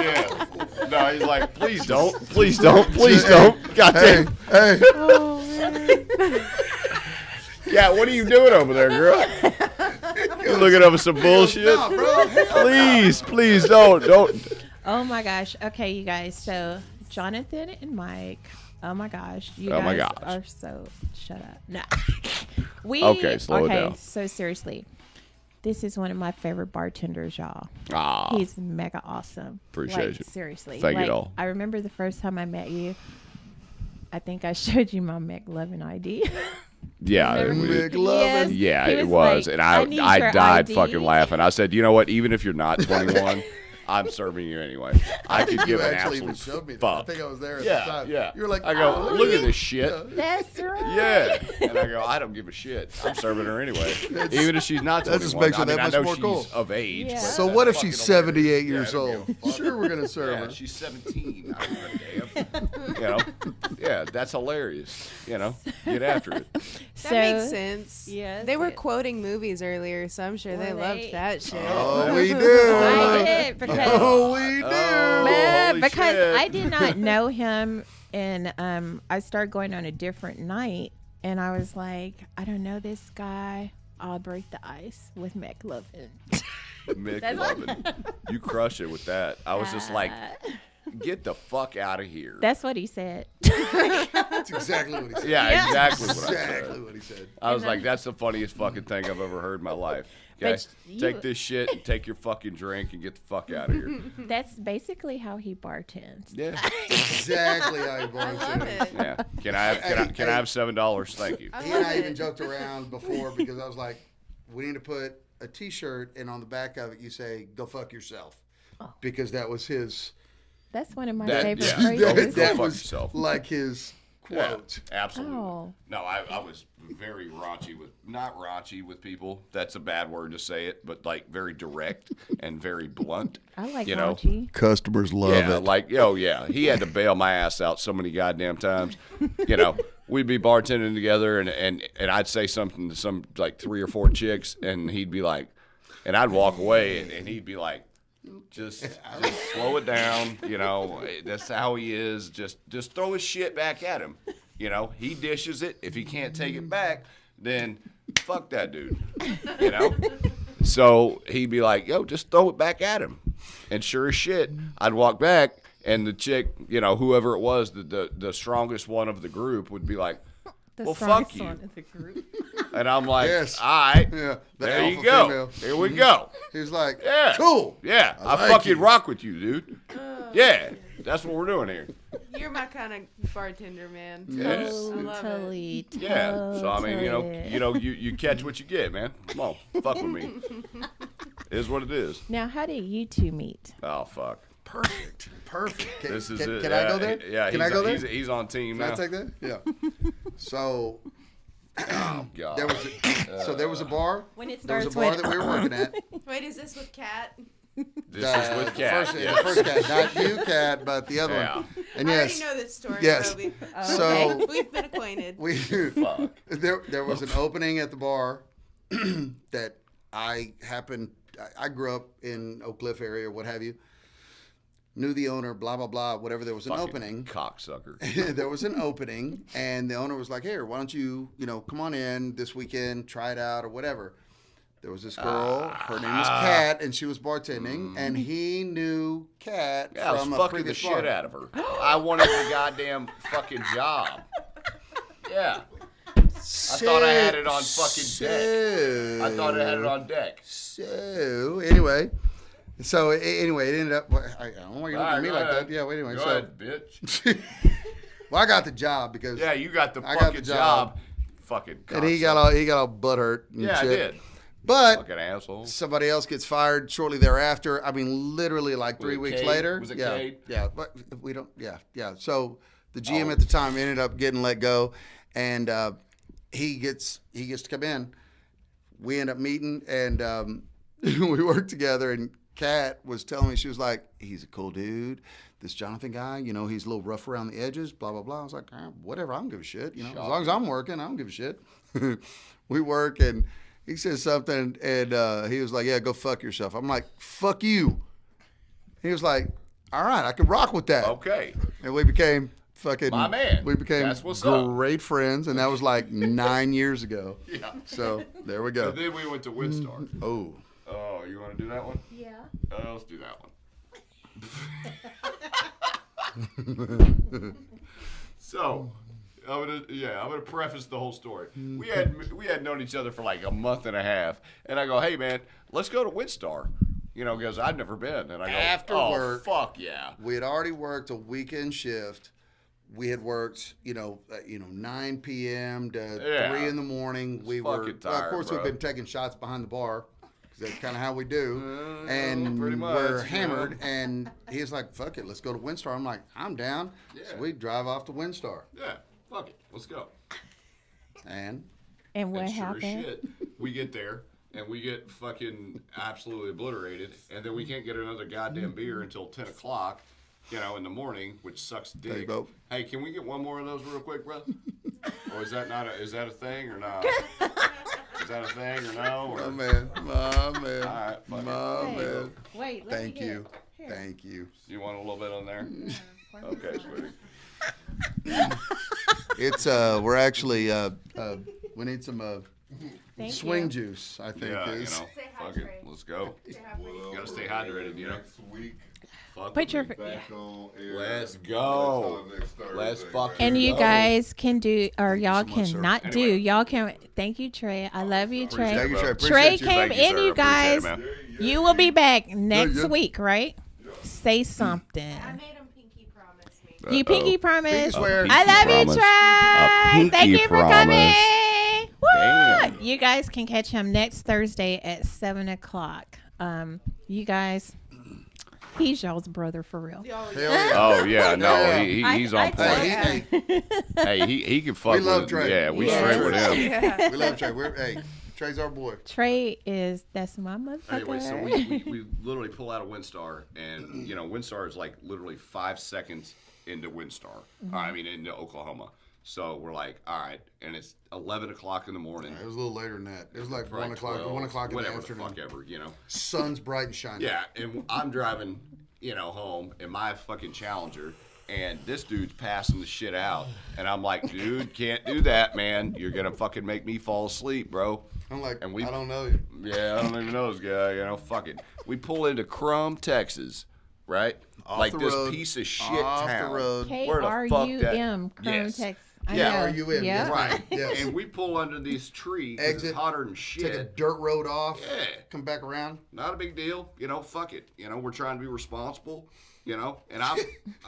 K: Yeah. No, he's like, please don't, please don't, please don't. God
L: Hey,
K: damn.
L: hey.
D: Oh, man.
K: Yeah, what are you doing over there, girl? You looking over some bullshit?
L: No, bro.
K: Please don't.
C: Oh my gosh. Okay, you guys. So Jonathan and Mike. Oh my gosh. You
K: Oh my
C: guys
K: gosh.
C: are so. Shut up. No.
K: Okay, slow it down.
C: So seriously, this is one of my favorite bartenders, y'all.
K: Ah,
C: He's mega awesome.
K: Appreciate
C: Like,
K: you.
C: Seriously.
K: Thank you,
C: like,
K: doll.
C: I remember the first time I met you. I think I showed you my McLovin ID.
K: yeah.
C: Remember?
K: we-
L: McLovin.
C: Yes.
K: Yeah,
C: He
K: it was,
C: like,
K: and
C: "I
K: I
C: need
K: I
C: your
K: died
C: ID."
K: fucking laughing. I said, you know what? Even if you're not 21, I'm serving you anyway. I could give
L: You
K: an
L: actually even
K: absolute
L: showed me that. I
K: fuck.
L: think I was there at
K: Yeah,
L: the time.
K: yeah.
L: You were like,
K: I go,
L: "Oh,
K: look at
L: really?"
K: this shit.
C: That's right.
K: Yeah, and I go, I don't give a shit. I'm serving her anyway, even if she's not 21.
L: That just makes it
K: I mean,
L: that
K: I
L: much
K: know
L: more
K: she's
L: cool.
K: of age.
C: Yeah.
K: but
L: So
K: that's
L: what if
K: fucking
L: she's
K: hilarious.
L: 78
K: Yeah,
L: years
K: I don't
L: old?
K: give a fuck.
L: Sure, we're gonna serve
K: Yeah,
L: her.
K: she's 17. I don't give a damn. You know, yeah, that's hilarious. You know, get after it.
C: So,
D: That makes sense.
C: yes,
D: They were
C: it-
D: quoting movies earlier, so I'm sure they
C: Were
D: loved
C: they?
D: that shit.
L: Oh, we do.
C: I did because
L: Oh, we do.
C: Man,
K: holy
C: because
K: shit.
C: I did not know him, and I started going on a different night, and I was like, I don't know this guy. I'll break the ice with McLovin.
K: Mick
C: That's what-
K: Lovin. You crush it with that. I was just like,
C: Uh,
K: get the fuck out of here.
C: That's what he said.
L: That's exactly what he said.
K: Yeah, exactly what I
L: Exactly
K: said.
L: what he said.
K: I was like, that's the funniest fucking thing I've ever heard in my life. Okay,
C: But you-
K: take this shit and take your fucking drink and get the fuck out of here.
C: That's basically how he bartends.
K: Yeah,
L: Exactly how he
D: I
L: born
D: love
L: to.
D: it.
K: yeah. Can I have $7? Thank you.
D: I
L: He and
D: love
L: I even
D: it.
L: joked around before because I was like, we need to put a T-shirt, and on the back of it you say, "Go fuck yourself," because that was his.
C: That's one of my
K: That-
C: favorite
K: yeah.
C: phrases.
K: Go
L: That
K: fuck
L: was
K: yourself.
L: like his quote.
K: Yeah, absolutely.
C: Oh.
K: No, I was very raunchy with, not raunchy with people. That's a bad word to say it, but like very direct and very blunt.
C: I like
K: you know?
C: raunchy.
L: Customers love
K: Yeah,
L: it.
K: like, oh yeah, he had to bail my ass out so many goddamn times. You know, we'd be bartending together, and I'd say something to some like 3 or 4 chicks, and he'd be like, and I'd walk away, and he'd be like, just slow it down. You know, that's how he is. Just throw his shit back at him. You know, he dishes it. If he can't take it back, then Fuck that dude. You know? So he'd be like, yo, just throw it back at him. And sure as shit, I'd walk back, and the chick, you know, whoever it was, the strongest one of the group would be like, well, fuck you. And I'm like,
L: Yes.
K: all right,
L: Yeah, the
K: there you
L: alpha
K: go.
L: female.
K: Here we go.
L: He's like,
K: Yeah.
L: cool.
K: Yeah, I
L: like
K: fucking
L: you.
K: rock with you, dude. Yeah, that's what we're doing here.
D: You're my kind of bartender, man.
K: Yes.
D: I love it.
C: Totally.
K: Yeah. So I mean,
C: totally.
K: you catch what you get, man. Come on, fuck with me. It is what it is.
C: Now, how did you two meet?
K: Oh fuck.
L: Perfect. Can,
K: This is
L: can,
K: it.
L: Can I go there?
K: Yeah.
L: Can I go there?
K: He's on team
L: Can
K: now.
L: I take that? Yeah. So
K: Oh god.
L: there was a bar.
C: When it
L: There was a
C: starts
L: bar
C: with-
L: that we were working at.
D: Wait, is this with Kat?
K: This is with Cat.
L: The first cat, not you, Cat, but the other
K: Yeah.
L: one. And
D: I
L: yes,
D: already know this story,
L: yes.
D: Roby.
L: So
D: We've been acquainted.
K: Fuck.
L: there was an opening at the bar that I grew up in Oak Cliff area, what have you. Knew the owner, blah blah blah. Whatever, there was an
K: Fucking
L: opening.
K: Cocksucker.
L: There was an opening, and the owner was like, "Here, why don't you, come on in this weekend, try it out, or whatever." There was this girl. Her name was Kat, and she was bartending, and he knew Kat
K: Yeah, I was
L: from a
K: fucking the
L: previous
K: shit
L: bar.
K: out of her. I wanted the goddamn fucking job. Yeah. I thought I had it on fucking deck. I thought I had it on deck.
L: So anyway, it ended up. I don't know why you're looking at me
K: Go
L: like
K: ahead.
L: that. Yeah, wait, anyway.
K: Go
L: so,
K: ahead, bitch.
L: well, I got the job because
K: Yeah, you got the
L: I
K: fucking
L: got the
K: job. Fucking
L: and he
K: cocksucker.
L: got all butthurt. And
K: Yeah, I
L: shit.
K: did.
L: But
K: Fucking asshole.
L: somebody else gets fired shortly thereafter. I mean, literally like
K: Was
L: 3
K: it
L: weeks
K: Cade?
L: later.
K: Was it
L: yeah,
K: Cade?
L: yeah, but we don't. Yeah. So the GM at the time ended up getting let go, and he gets to come in. We end up meeting, and we worked together. And Kat was telling me, she was like, "He's a cool dude. This Jonathan guy, he's a little rough around the edges. Blah blah blah." I was like, "Whatever. I don't give a shit. As long as I'm working, I don't give a shit." We work, and he says something, and he was like, "Yeah, go fuck yourself." I'm like, "Fuck you." He was like, "All right, I can rock with that."
K: Okay.
L: And we became fucking
K: My man.
L: We became
K: That's what's up.
L: great friends, and that was like 9 years ago.
K: Yeah.
L: So there we go.
K: And then we went to Windstar.
L: Oh.
K: Oh, you want to do that one?
C: Yeah.
K: Let's do that one. So, I'm gonna preface the whole story. We had known each other for like a month and a half, and I go, "Hey man, let's go to Windstar," because I'd never been, and I go,
L: After
K: "Oh
L: work,
K: fuck yeah!"
L: We had already worked a weekend shift. We had worked, 9 p.m. to
K: Yeah.
L: 3 in the morning. We were,
K: fucking
L: well, of
K: tired,
L: course,
K: bro.
L: we've been taking shots behind the bar. 'Cause that's kind of how we do. And
K: pretty much,
L: we're
K: yeah.
L: hammered. And he's like, "Fuck it, let's go to Windstar." I'm like, "I'm down." So we drive off to Windstar.
K: Yeah, fuck it, let's go.
L: And
C: what
K: And sure as
C: happened?
K: shit, we get there and we get fucking absolutely obliterated, and then we can't get another goddamn beer until 10 o'clock, in the morning, which sucks dick.
L: There you go.
K: Hey, can we get one more of those real quick, bro? Or is that a thing or not? Is that a thing or no? Or?
L: my man.
K: All right, fuck
L: My
K: it.
L: man.
C: Wait, let me
L: Thank
C: get
L: you.
C: Here.
L: Thank you.
K: You want a little bit on there? Okay, sweetie.
L: It's we're actually we need some
C: Thank
L: swing
C: you.
L: juice, I think.
K: Yeah,
L: is.
K: fuck it, let's go. Gotta stay hydrated,
G: Next week,
K: Fuck
C: Put your
G: back on air.
K: Let's go.
G: Next Thursday.
K: Let's fucking
C: And you
K: go.
C: guys can do, or y'all
L: so much, sir.
C: can not do.
K: Anyway.
C: Y'all can. Thank you, Trey. I love you, Trey.
L: Thank you, Trey.
C: Trey
L: Appreciate you.
C: came
K: Thank you,
C: in,
K: sir.
C: you
K: Appreciate
C: guys.
K: it, man.
C: You will be back next
L: yeah.
C: week, right? Say something.
D: I made him pinky promise me.
C: You pinky promise.
L: Pinky swear.
C: I love
K: promise.
C: you,
K: A
C: Trey.
K: pinky
C: Thank you for
K: promise.
C: coming. Woo!
K: Damn.
C: You guys can catch him next Thursday at 7 o'clock. You guys, he's y'all's brother for real.
L: Hell yeah.
K: Oh yeah, no,
L: Yeah.
K: he's on
C: I
K: point.
L: Hey, hey,
K: Hey, he can fuck
L: We love
K: with
L: Trey.
K: Yeah, we
C: Yeah.
K: straight with him.
L: we love Trey. Hey, Trey's our boy.
C: Trey that's my motherfucker.
K: Anyway, so we literally pull out of Windstar, and Windstar is like literally 5 seconds into Windstar. I mean, into Oklahoma. So we're like, all right, and it's 11 o'clock in the morning.
L: It was a little later than that. It was like
K: Probably
L: 1 o'clock.
K: 12,
L: 1 o'clock in the
K: whatever
L: afternoon.
K: the fuck ever,
L: Sun's bright and shining.
K: Yeah, and I'm driving, home in my fucking Challenger, And this dude's passing the shit out. And I'm like, dude, can't do that, man. You're going to fucking make me fall asleep, bro.
L: I'm like,
K: and
L: I don't know you.
K: Yeah, I don't even know this guy. You know, fuck it. We pull into Crum, Texas, right?
L: Off
K: like
L: the
K: this
L: road.
K: piece of shit
L: Off the
K: town.
L: road.
K: Where the fuck that?
C: KRUM, Crum,
K: Yes.
C: Texas.
K: Yeah,
L: RUM.
C: Yeah.
K: Right.
L: Yes.
K: And we pull under this tree 'cause
L: Exit.
K: it's hotter than shit.
L: Take a dirt road off.
K: Yeah.
L: Come back around.
K: Not a big deal. You know, fuck it. You know, we're trying to be responsible. You know, and I'm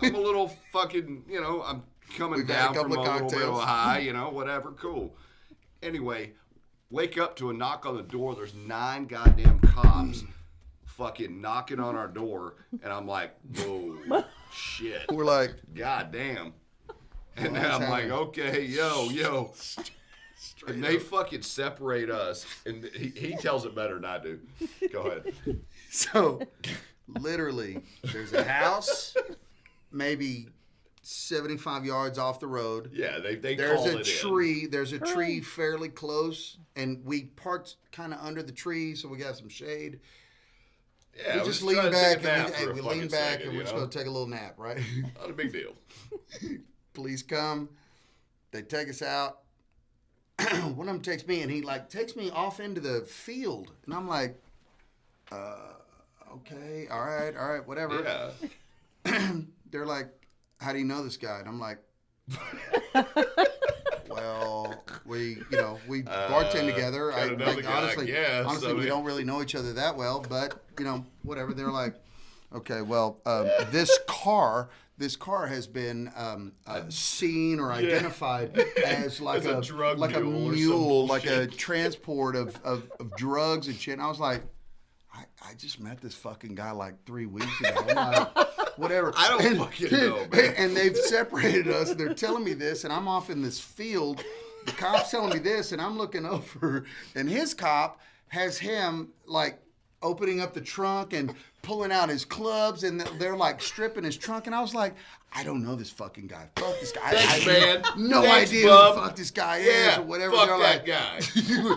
K: a little fucking, you know, I'm coming
L: We've had a
K: down from a
L: couple of
K: little bit of a
L: cocktails.
K: high, you know, whatever, cool. Anyway, wake up to a knock on the door. There's 9 goddamn cops fucking knocking on our door. And I'm like, whoa, shit.
L: We're like,
K: God damn. And
L: Well,
K: then I'm
L: that's
K: like,
L: happening.
K: okay, yo. And they fucking separate us. And he tells it better than I do. Go ahead.
L: So, literally, there's a house, maybe 75 yards off the road.
K: Yeah, they
L: There's
K: call
L: a
K: it
L: tree. There's a tree fairly close, and we parked kind of under the tree, so we got some shade.
K: Yeah,
L: we
K: we're
L: just
K: just
L: lean
K: trying to take
L: back
K: a nap
L: and
K: for a
L: we
K: fucking
L: lean back
K: second,
L: and
K: you
L: we're just
K: know?
L: gonna take a little nap, right?
K: Not a big deal.
L: Police come, they take us out. One of them takes me and he like takes me off into the field, and I'm like, okay, all right, whatever.
K: Yeah.
L: They're like, how do you know this guy? And I'm like, well, we bartend together.
K: Kinda know the guy, I
L: honestly,
K: guess. I
L: we
K: mean-
L: don't really know each other that well, but whatever. They're like, okay, well, this car has been seen or identified as like
K: As a drug mule or some
L: mule, like a
K: bullshit.
L: transport of drugs and shit. And I was like, I just met this fucking guy like 3 weeks ago. I'm like, whatever.
K: I don't fucking know, man.
L: And they've separated us, and they're telling me this, and I'm off in this field. The cop's telling me this, and I'm looking over, and his cop has him like opening up the trunk and pulling out his clubs, and they're like stripping his trunk. And I was like, I don't know this fucking guy. Fuck this guy.
K: Thanks,
L: I
K: man.
L: no
K: Thanks,
L: idea
K: bub.
L: who the fuck this guy
K: Yeah,
L: is or whatever.
K: fuck
L: They're
K: that
L: like,
K: guy.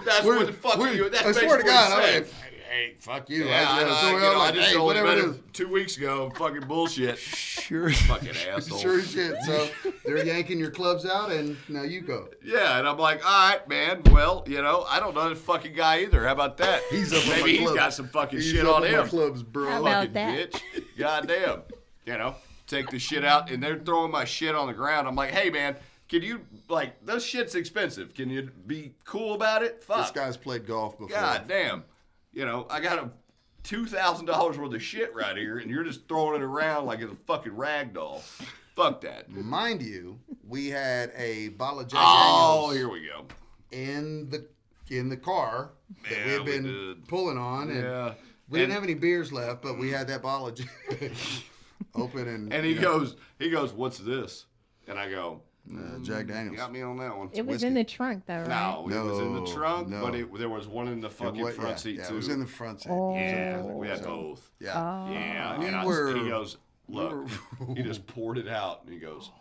K: That's what the fuck you. That's
L: I swear to
K: basically
L: God,
K: what
L: I'm
K: he
L: like,
K: said.
L: hey, fuck you.
K: Yeah, I just
L: hey,
K: told
L: whatever
K: him
L: it
K: about
L: is.
K: it 2 weeks ago. Fucking bullshit.
L: Sure.
K: Fucking asshole.
L: Sure as shit. So they're yanking your clubs out, and now you go.
K: Yeah, and I'm like, all right, man. Well, I don't know this fucking guy either. How about that?
L: He's up on my
K: Maybe he's
L: club.
K: got some fucking
L: He's
K: shit
L: up
K: on
L: on
K: him.
L: my clubs, bro.
C: How
K: Fucking
C: about that?
K: bitch. Goddamn. Take the shit out, and they're throwing my shit on the ground. I'm like, hey, man, can you, those shit's expensive. Can you be cool about it? Fuck.
L: This guy's played golf before.
K: God damn. I got a $2,000 worth of shit right here, and you're just throwing it around like it's a fucking rag doll. Fuck that.
L: Mind you, we had a bottle of Jack
K: Oh,
L: Daniels
K: here we go.
L: in the car that we
K: Yeah,
L: had
K: we
L: been
K: did.
L: pulling on, and
K: Yeah.
L: we didn't have any beers left, but we had that bottle of Jack open,
K: And he goes, what's this? And I go,
L: Jack
K: you
L: Daniels.
K: got me on that one.
C: It was in the trunk, though, right?
K: No, it was in the trunk,
L: No.
K: but there was one in the fucking
L: What-
K: front
L: yeah,
K: seat
L: yeah,
K: too.
L: it was in the front seat.
C: Oh.
K: Yeah, we had both.
L: Yeah.
K: Yeah,
L: We
K: and
L: were-
K: he goes, look,
L: we
K: he just poured it out, and he goes,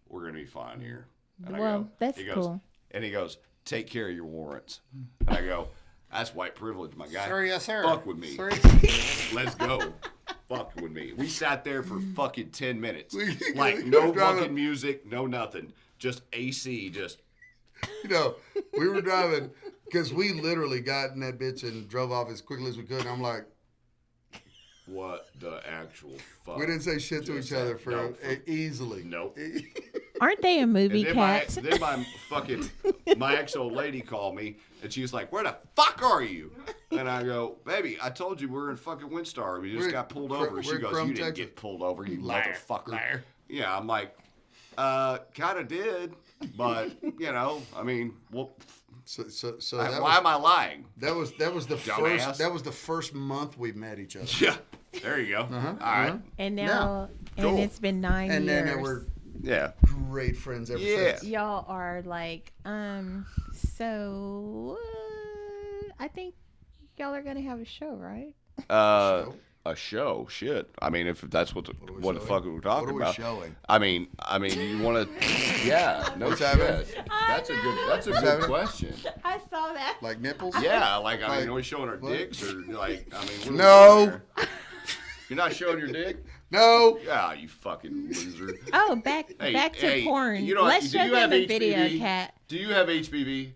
K: we're gonna be fine here. And I
C: Well,
K: go,
C: that's
K: he goes,
C: cool.
K: And he goes, take care of your warrants. And I go, that's white privilege, my guy.
L: Sir, yes, sir.
K: Fuck with me.
L: Sir.
K: Let's go. Fuck with me. We sat there for fucking 10 minutes.
L: We
K: No
L: were driving-
K: fucking music, no nothing. Just AC, just.
L: We were driving because we literally got in that bitch and drove off as quickly as we could. And I'm like,
K: What the actual fuck?
L: we didn't say shit to
K: just
L: each other
K: happened?
L: for easily.
K: Nope.
C: Aren't they a movie
K: And
C: cat?
K: then my fucking my ex old lady called me and she's like, "Where the fuck are you?" And I go, "Baby, I told you we're in fucking Windstar. We just
L: We're-
K: got pulled
L: we're-
K: over." She
L: we're in
K: goes,
L: Crum,
K: "You didn't
L: Texas."
K: get pulled over, you
L: Liar,
K: motherfucker."
L: liar.
K: Yeah, I'm like, kind of did, but I mean, well,
L: So
K: why am I lying?
L: That was the
K: Dumbass.
L: first. That was the first month we met each other.
K: Yeah, there you go. All right.
C: And now,
K: Cool.
C: and it's been 9
L: And
C: years.
L: then we're
K: Yeah.
L: great friends ever
K: Yeah.
L: since.
C: Y'all are like, so I think y'all are gonna have a show, right?
K: A show, shit. I mean, if that's what the fuck we're talking
L: What are we
K: about.
L: showing?
K: I mean, you want to? Yeah, no
L: What's
K: shit.
L: happening?
K: That's a good
L: happening?
K: question.
C: I saw that.
L: Like nipples?
K: Yeah, I mean,
L: Like,
K: are we showing our
L: what?
K: dicks or like? I mean, what are we
L: No.
K: doing there? You're not showing your dick.
L: No.
K: Yeah, you fucking loser.
C: Oh, back to porn. Let's show them a video, Kat.
K: Do you have HPV?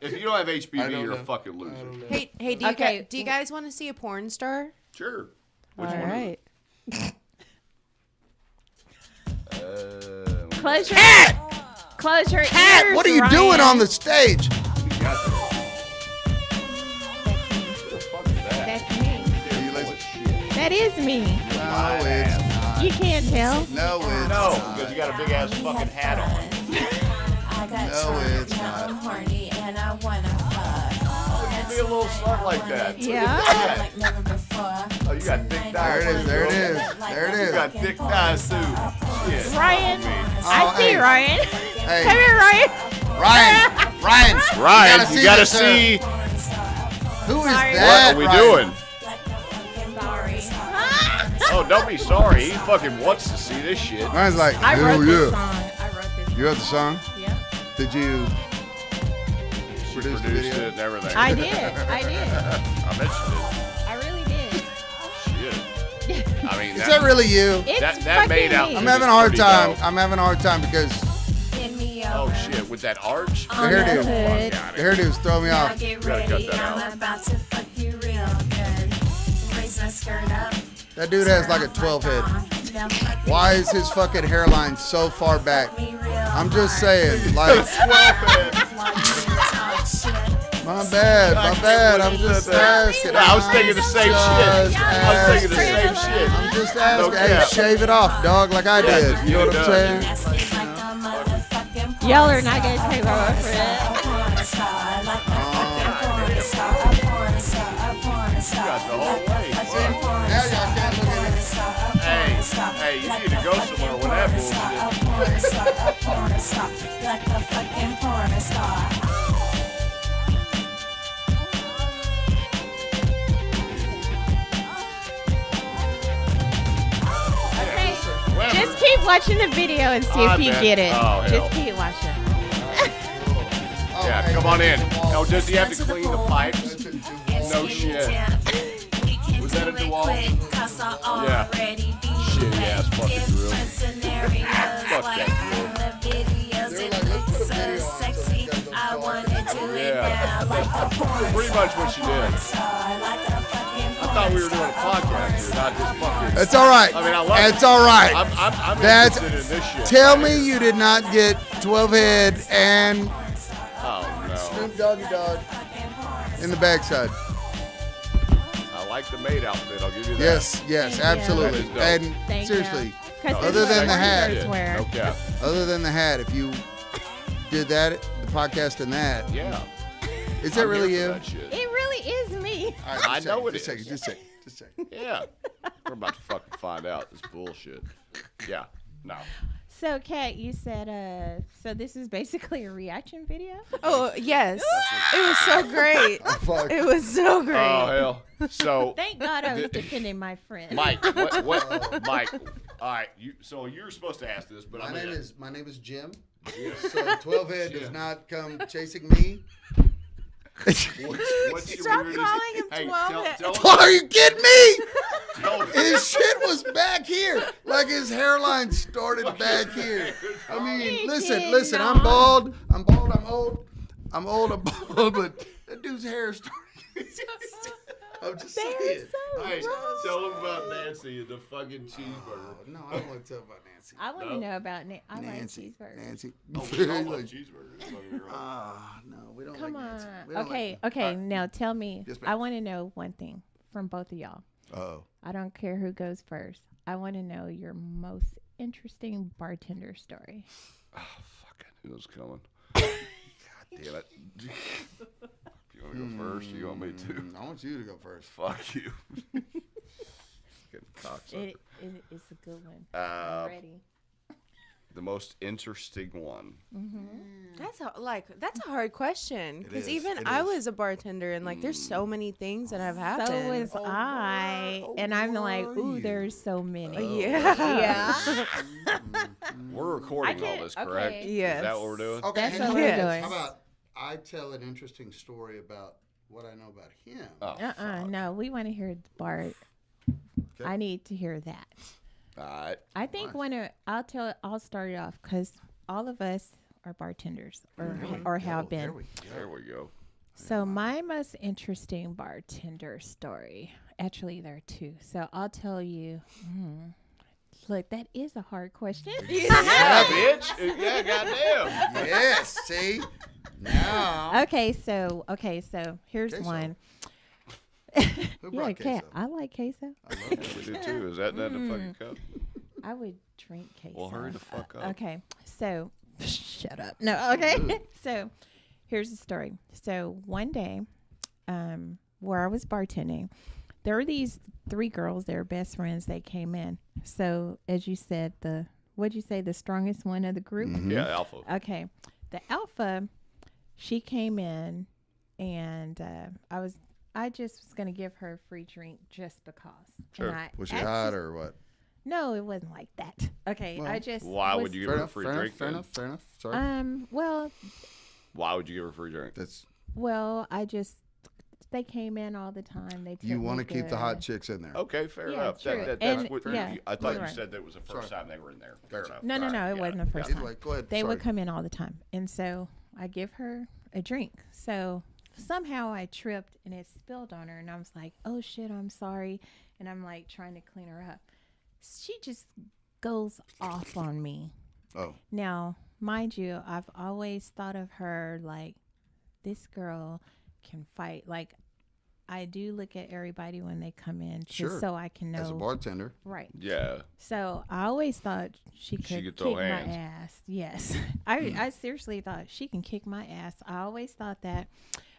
K: If you don't have HPV, you're a fucking loser.
D: Hey, do you guys want to see a porn star?
K: Sure.
D: All right.
C: Close your ears.
L: Kat, what are you doing on the stage?
C: That's me. That is me.
L: No, it's not.
C: You can't tell.
L: No, it's
K: No,
L: not.
K: because you got a big ass fucking hat on.
L: No, it's not.
K: Be a little slut like that.
C: Yeah.
K: Oh, you got thick thighs.
L: There it is. There it is.
K: You got thick thighs too. Shit.
C: Ryan.
L: Oh,
C: I see
L: hey.
C: Ryan.
L: Hey.
C: Come here, Ryan.
L: Ryan,
K: You gotta
L: this,
K: see.
L: Who is
C: Sorry.
L: that?
K: What are we
L: Ryan?
K: doing?
C: Sorry.
K: Oh, don't be sorry. He fucking wants to see this shit.
L: Ryan's like,
C: I
L: hell
C: wrote this
L: yeah.
C: song. I wrote this.
L: You wrote the song?
C: Yeah.
L: Did you produce the
K: Produced
L: video?
K: it and everything.
C: I did.
K: I bet you
C: I really did.
K: did. Shit. I mean,
L: Is that really you?
C: It's
K: that made
C: fucking
K: out.
C: me.
L: I'm having a hard time. I'm having a hard time because
K: Oh shit! With that arch.
L: the hairdo.
C: Hood.
L: The hairdo's throwing me off.
K: You gotta cut that out.
L: That dude has like a 12 head. Why is his fucking hairline so far back? I'm just saying, like, my bad. I'm just asking.
K: Yeah, I was thinking the same shit. I was thinking the same shit.
L: I'm just asking.
K: No
L: Hey,
K: cap.
L: shave it off, dog, like I did. You know what I'm saying?
C: Y'all are not gonna take my word for that.
K: You got the whole way. Fuck.
L: Now y'all can't look at it.
K: Hey, you need to go somewhere with that
C: Okay.
K: bullshit.
C: Just keep watching the video and see
K: I
C: if you
K: bet.
C: get it.
K: Oh, hell.
C: Just keep watching.
K: Yeah, come on in. Oh, does he have to clean the pipes? No shit. Was that a DeWalt? Yeah. Shitty ass fucking drill. Fuck that drill. Yeah. Pretty much what she did. I thought we were doing a podcast here, not just fucking.
L: It's all right.
K: I mean, I love it.
L: It's all right.
K: I'm
L: That's.
K: interested in this shit.
L: Tell me you did not get 12 head and
K: Oh, no.
L: Snoop Doggy Dog in the backside.
K: I like the maid outfit, I'll give you that.
L: Yes,
C: Thank you.
L: absolutely.
K: That is dope.
L: And
C: Thank
L: seriously,
C: you. 'Cause
L: other
C: this is
L: than
C: what
L: the hat.
C: porn stars wear.
K: No cap.
L: other than the hat, if you did that, the podcast and that,
K: Yeah.
L: is that
K: I'm
L: really
K: here
L: you?
K: for that shit.
C: It really is me.
L: All right,
K: I
L: just
K: know
L: check,
K: it
L: just
K: is.
L: check, just check, just check.
K: Yeah. We're about to fucking find out this bullshit. Yeah. No.
C: So, Kat, you said, so this is basically a reaction video?
D: Oh, yes. It was so great.
L: Fuck.
D: It was so great.
K: Oh, hell. So,
C: Thank God I was defending my friend.
K: Mike, Mike, all right, so you're supposed to ask this, but
L: My
K: I'm
L: name
K: gonna,
L: is Jim. So 12 head does not come chasing me.
K: what's your
D: Stop
K: weirdest-
D: calling him
K: hey,
D: 12
K: tell,
D: head.
K: tell us,
L: Are you kidding me?
K: tell us-
L: His shit was back here. Like his hairline started back here. I mean, listen, I'm bald. I'm old, I'm bald, but that dude's hair started. I'm just saying.
K: Hey, tell them about Nancy and the fucking cheeseburger.
L: No, I don't want to tell about Nancy.
C: I want to know about I like
L: Nancy.
C: cheeseburgers.
L: Nancy.
K: Oh, we all love cheeseburgers. Don't get me wrong.
L: No, we don't
C: Come
L: like
C: on.
L: Nancy. We don't
C: Okay,
L: like
C: okay. Now tell me.
L: Yes, ma'am.
C: I want to know one thing from both of y'all.
L: Oh.
C: I don't care who goes first. I want to know your most interesting bartender story.
K: Oh, fuck, I knew it was coming. God damn it. You want to go first or you want me to?
L: I want you to go first.
K: Fuck you. Fucking cocksucker.
C: It's a good one.
K: Uh,
C: I'm ready.
K: The most interesting one.
D: That's a hard question because
L: is,
D: even
L: it
D: I
L: is.
D: was a bartender and like there's so many things that have happened.
C: So was I. And I'm like, ooh, there's so many.
D: Yeah.
K: We're recording all
C: can't-
K: this, correct?
C: okay.
D: Yes.
K: Is that what we're doing?
L: Okay,
C: That's
L: hang
C: what
L: on.
C: we're
D: Yes.
C: doing.
L: How about I tell an interesting story about what I know about him?
K: Oh,
C: No, we want to hear Bart. I need to hear that.
K: All right.
C: I think I'll start it off because all of us are bartenders or have been.
K: There we go.
C: So my most interesting bartender story, actually there are two. So I'll tell you. Look, that is a hard question.
K: Yeah, bitch. Yeah, goddamn.
L: Yes. See. Now.
C: Okay, so here's
L: Queso.
C: one.
L: Who brought
C: queso.
L: queso?
C: I like queso.
L: I love it.
K: We do too. Is that not the fucking cup?
C: I would drink queso.
K: Well, hurry the fuck up.
C: Okay, so shut up. No, okay. So here's the story. So one day, where I was bartending, there were these 3 girls. They were best friends. They came in. So as you said, what'd you say? The strongest one of the group.
L: Mm-hmm.
K: Yeah, alpha.
C: Okay, the alpha, she came in, and I just was gonna give her a free drink just because.
K: Sure.
C: And
L: Was she hot or what?
C: No, it wasn't like that. Okay,
L: Well,
C: I just.
K: Why would
C: was-
K: you give her a free drink?
L: Fair
K: then?
L: enough. Fair enough. Sorry.
C: Well,
K: Why would you give her a free drink?
L: That's
C: they came in all the time. They
L: you
C: want to
L: keep the hot chicks in there.
K: Okay, fair
C: Yeah,
K: enough.
C: true.
K: That's
C: And-
K: what
C: yeah,
K: I thought you
C: right.
K: said that was the first time they were in there. Fair enough.
C: No,
K: All
C: no,
K: right,
C: it
K: yeah.
C: wasn't the first
L: Either
C: time.
L: way, go ahead.
C: They
L: Sorry.
C: would come in all the time, and so I give her a drink. So somehow I tripped and it spilled on her, and I was like, "Oh shit, I'm sorry," and I'm like trying to clean her up. She just goes off on me.
L: Oh.
C: Now, mind you, I've always thought of her like this girl can fight. Like I do look at everybody when they come in, just
L: Sure.
C: so I can know.
L: As a bartender.
C: Right.
K: Yeah.
C: So I always thought she could
K: could
C: kick
K: throw
C: my
K: hands.
C: ass. Yes, I seriously thought she can kick my ass. I always thought that,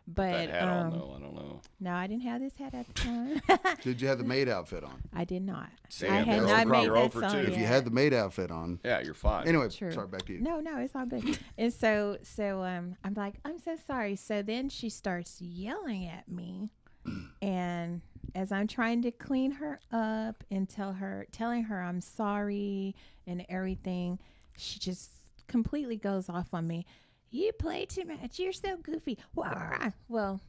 C: but
K: That hat on though, I don't know.
C: no, I didn't have this hat at the time.
L: Did you have the maid outfit on?
C: I did not.
K: See,
C: I had
K: that's
C: not
K: the
C: made
K: problem.
C: that
K: You're
C: song
K: 0 for 2.
L: If you
C: yet.
L: had the maid outfit on.
K: Yeah, you're fine.
L: Anyway,
C: True.
L: sorry, back to you.
C: No, it's all good. And so I'm like, I'm so sorry. So then she starts yelling at me, and as I'm trying to clean her up and telling her I'm sorry and everything, she just completely goes off on me. You play too much. You're so goofy. Wah. Well,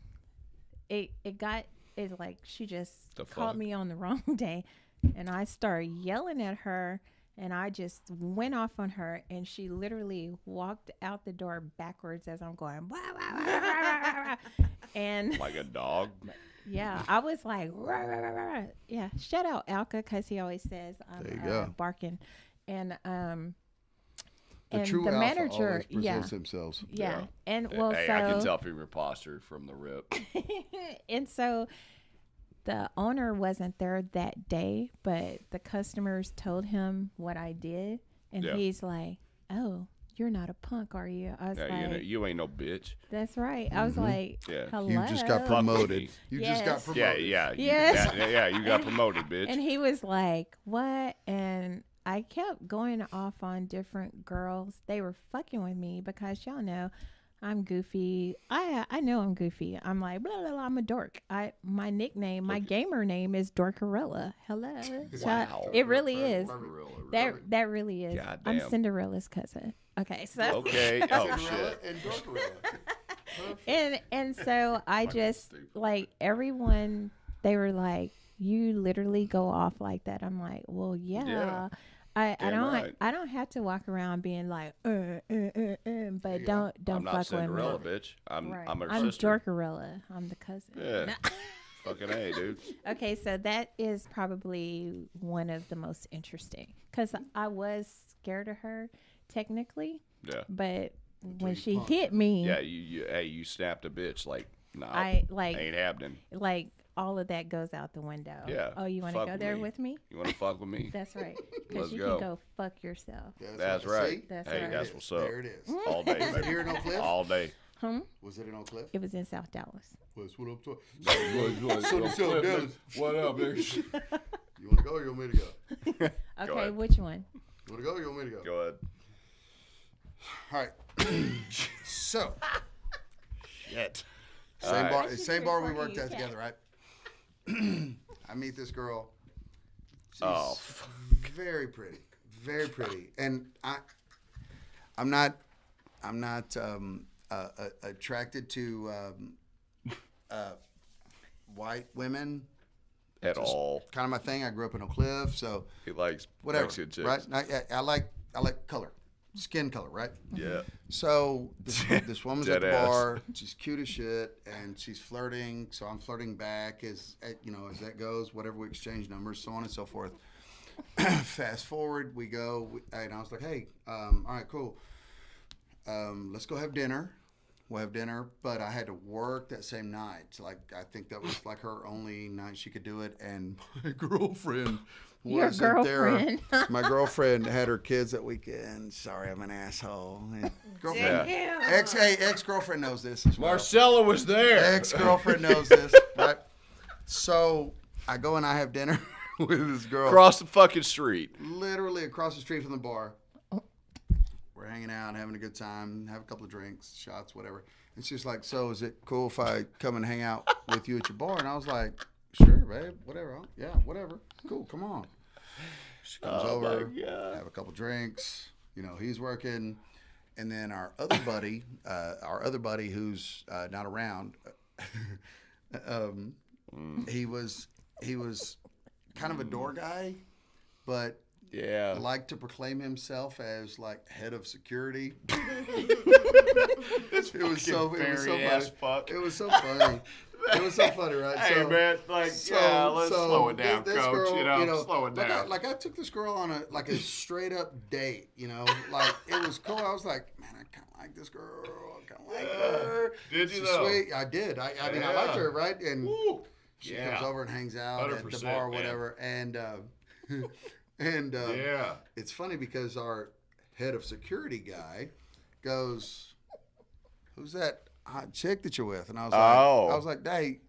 C: it's like she just
K: The
C: caught
K: fuck?
C: me on the wrong day, and I started yelling at her. And I just went off on her, and she literally walked out the door backwards as I'm going, wah, wah, wah, wah, wah, wah. And
K: Like a dog.
C: yeah, I was like, rah, rah, rah, rah. Yeah, shout out Alka because he always says I'm
L: There you go.
C: barking, and
L: The
C: and
L: true
C: the
L: alpha
C: manager,
L: always
C: yeah,
L: presents themselves.
C: yeah, and well,
K: Hey,
C: so
K: I can tell from your posture from the rip.
C: and so the owner wasn't there that day, but the customers told him what I did, and
K: Yeah.
C: he's like, "Oh, you're not a punk, are you?" I was
K: Yeah,
C: like,
K: you ain't no bitch.
C: "That's right." I was like,
K: Yeah.
C: "Hello."
L: You just got
K: Fuck
L: promoted.
K: me.
L: You
C: Yes.
L: just got promoted.
K: Yeah.
C: Yes.
K: Yeah, you got promoted, bitch.
C: And he was like, "What?" And I kept going off on different girls. They were fucking with me because y'all know I'm goofy. I know I'm goofy. I'm like, blah, blah, blah, I'm a dork. My nickname, my gamer name is Dorkarella. Hello.
K: Wow.
C: It really is.
K: Really?
C: That really is. I'm
K: Goddamn.
C: Cinderella's cousin. Okay, so
K: Okay. Oh shit.
L: And Dorkarella.
C: and so I just like everyone. They were like, "You literally go off like that." I'm like, "Well, yeah."
K: Yeah.
C: I
K: Damn right.
C: don't have to walk around being like, but
L: Yeah.
C: don't
K: I'm not
C: fuck
K: Cinderella,
C: with me.
K: bitch. I'm
C: Right.
K: I'm her
C: I'm
K: sister.
C: Dorkarella. I'm the cousin.
K: Yeah. Fucking A, dude.
C: Okay, so that is probably one of the most interesting because I was scared of her technically,
K: Yeah.
C: but when
L: you
C: she
L: punked
C: hit me,
K: Yeah, you snapped a bitch like nah.
C: I like
K: ain't happening.
C: like all of that goes out the window.
K: Yeah,
C: Oh, you want to
K: fuck
C: go
K: with
C: there
K: me.
C: with me?
K: You want to fuck with me?
C: That's right.
K: Let's
C: Because you
K: go.
C: can go fuck yourself.
K: That's right.
L: See?
C: That's
K: Hey,
C: right.
K: that's what's up.
L: There it is.
K: All day,
L: Was it
K: baby.
L: here in Oak Cliff?
K: All day.
L: Was it in Oak Cliff?
C: It was in South Dallas.
L: What's what I'm talking?
K: What up, dude?
L: You want to go or you want me to go?
C: Okay,
K: ahead.
C: which one?
L: You want to go or you want me to go?
K: Go ahead.
L: All right. So,
K: Shit.
L: same bar we
C: recording
L: worked
C: you,
L: at
C: yeah.
L: together, right? I meet this girl. She's
K: Oh,
L: very pretty, very pretty, and I'm not attracted to white women.
K: at all.
L: Kind of my thing. I grew up in Oak Cliff, so
K: He likes
L: whatever.
K: Mexican chicks.
L: Right? I like color, skin color, right?
K: Yeah.
L: So this woman's at the
K: Dead ass.
L: bar. She's cute as shit, and she's flirting. So I'm flirting back as that goes. Whatever, we exchange numbers, so on and so forth. Fast forward, we go, and I was like, hey, all right, cool. Let's go have dinner. We'll have dinner, but I had to work that same night. So, like, I think that was like her only night she could do it, and my girlfriend
C: Your
L: wasn't
C: girlfriend.
L: there. My girlfriend had her kids that weekend. Sorry, I'm an asshole. Girlfriend, ex-girlfriend knows this as well.
K: Marcella was there.
L: Ex-girlfriend knows this, right? So I go and I have dinner with this girl.
K: Across the fucking street.
L: Literally across the street from the bar. We're hanging out, having a good time, have a couple of drinks, shots, whatever. And she's like, so is it cool if I come and hang out with you at your bar? And I was like, sure, babe, whatever. Yeah, whatever. Cool, come on. She comes over, have a couple drinks. He's working. And then our other buddy who's not around, he was kind of a door guy, but liked to proclaim himself as like head of security. It was so funny. It was so funny. It was so funny, right?
K: Hey, man, let's slow it down,
L: this
K: coach.
L: Girl,
K: slow it down.
L: Like I took this girl on a straight up date. Like it was cool. I was like, man, I kind of like this girl. I kind of like her.
K: Did you
L: She's
K: though?
L: sweet. I did. I mean, I liked her, right? And she
K: Yeah.
L: comes over and hangs out at the bar or whatever. And it's funny because our head of security guy goes, "Who's that hot chick that you're with?" And I was like, "Hey,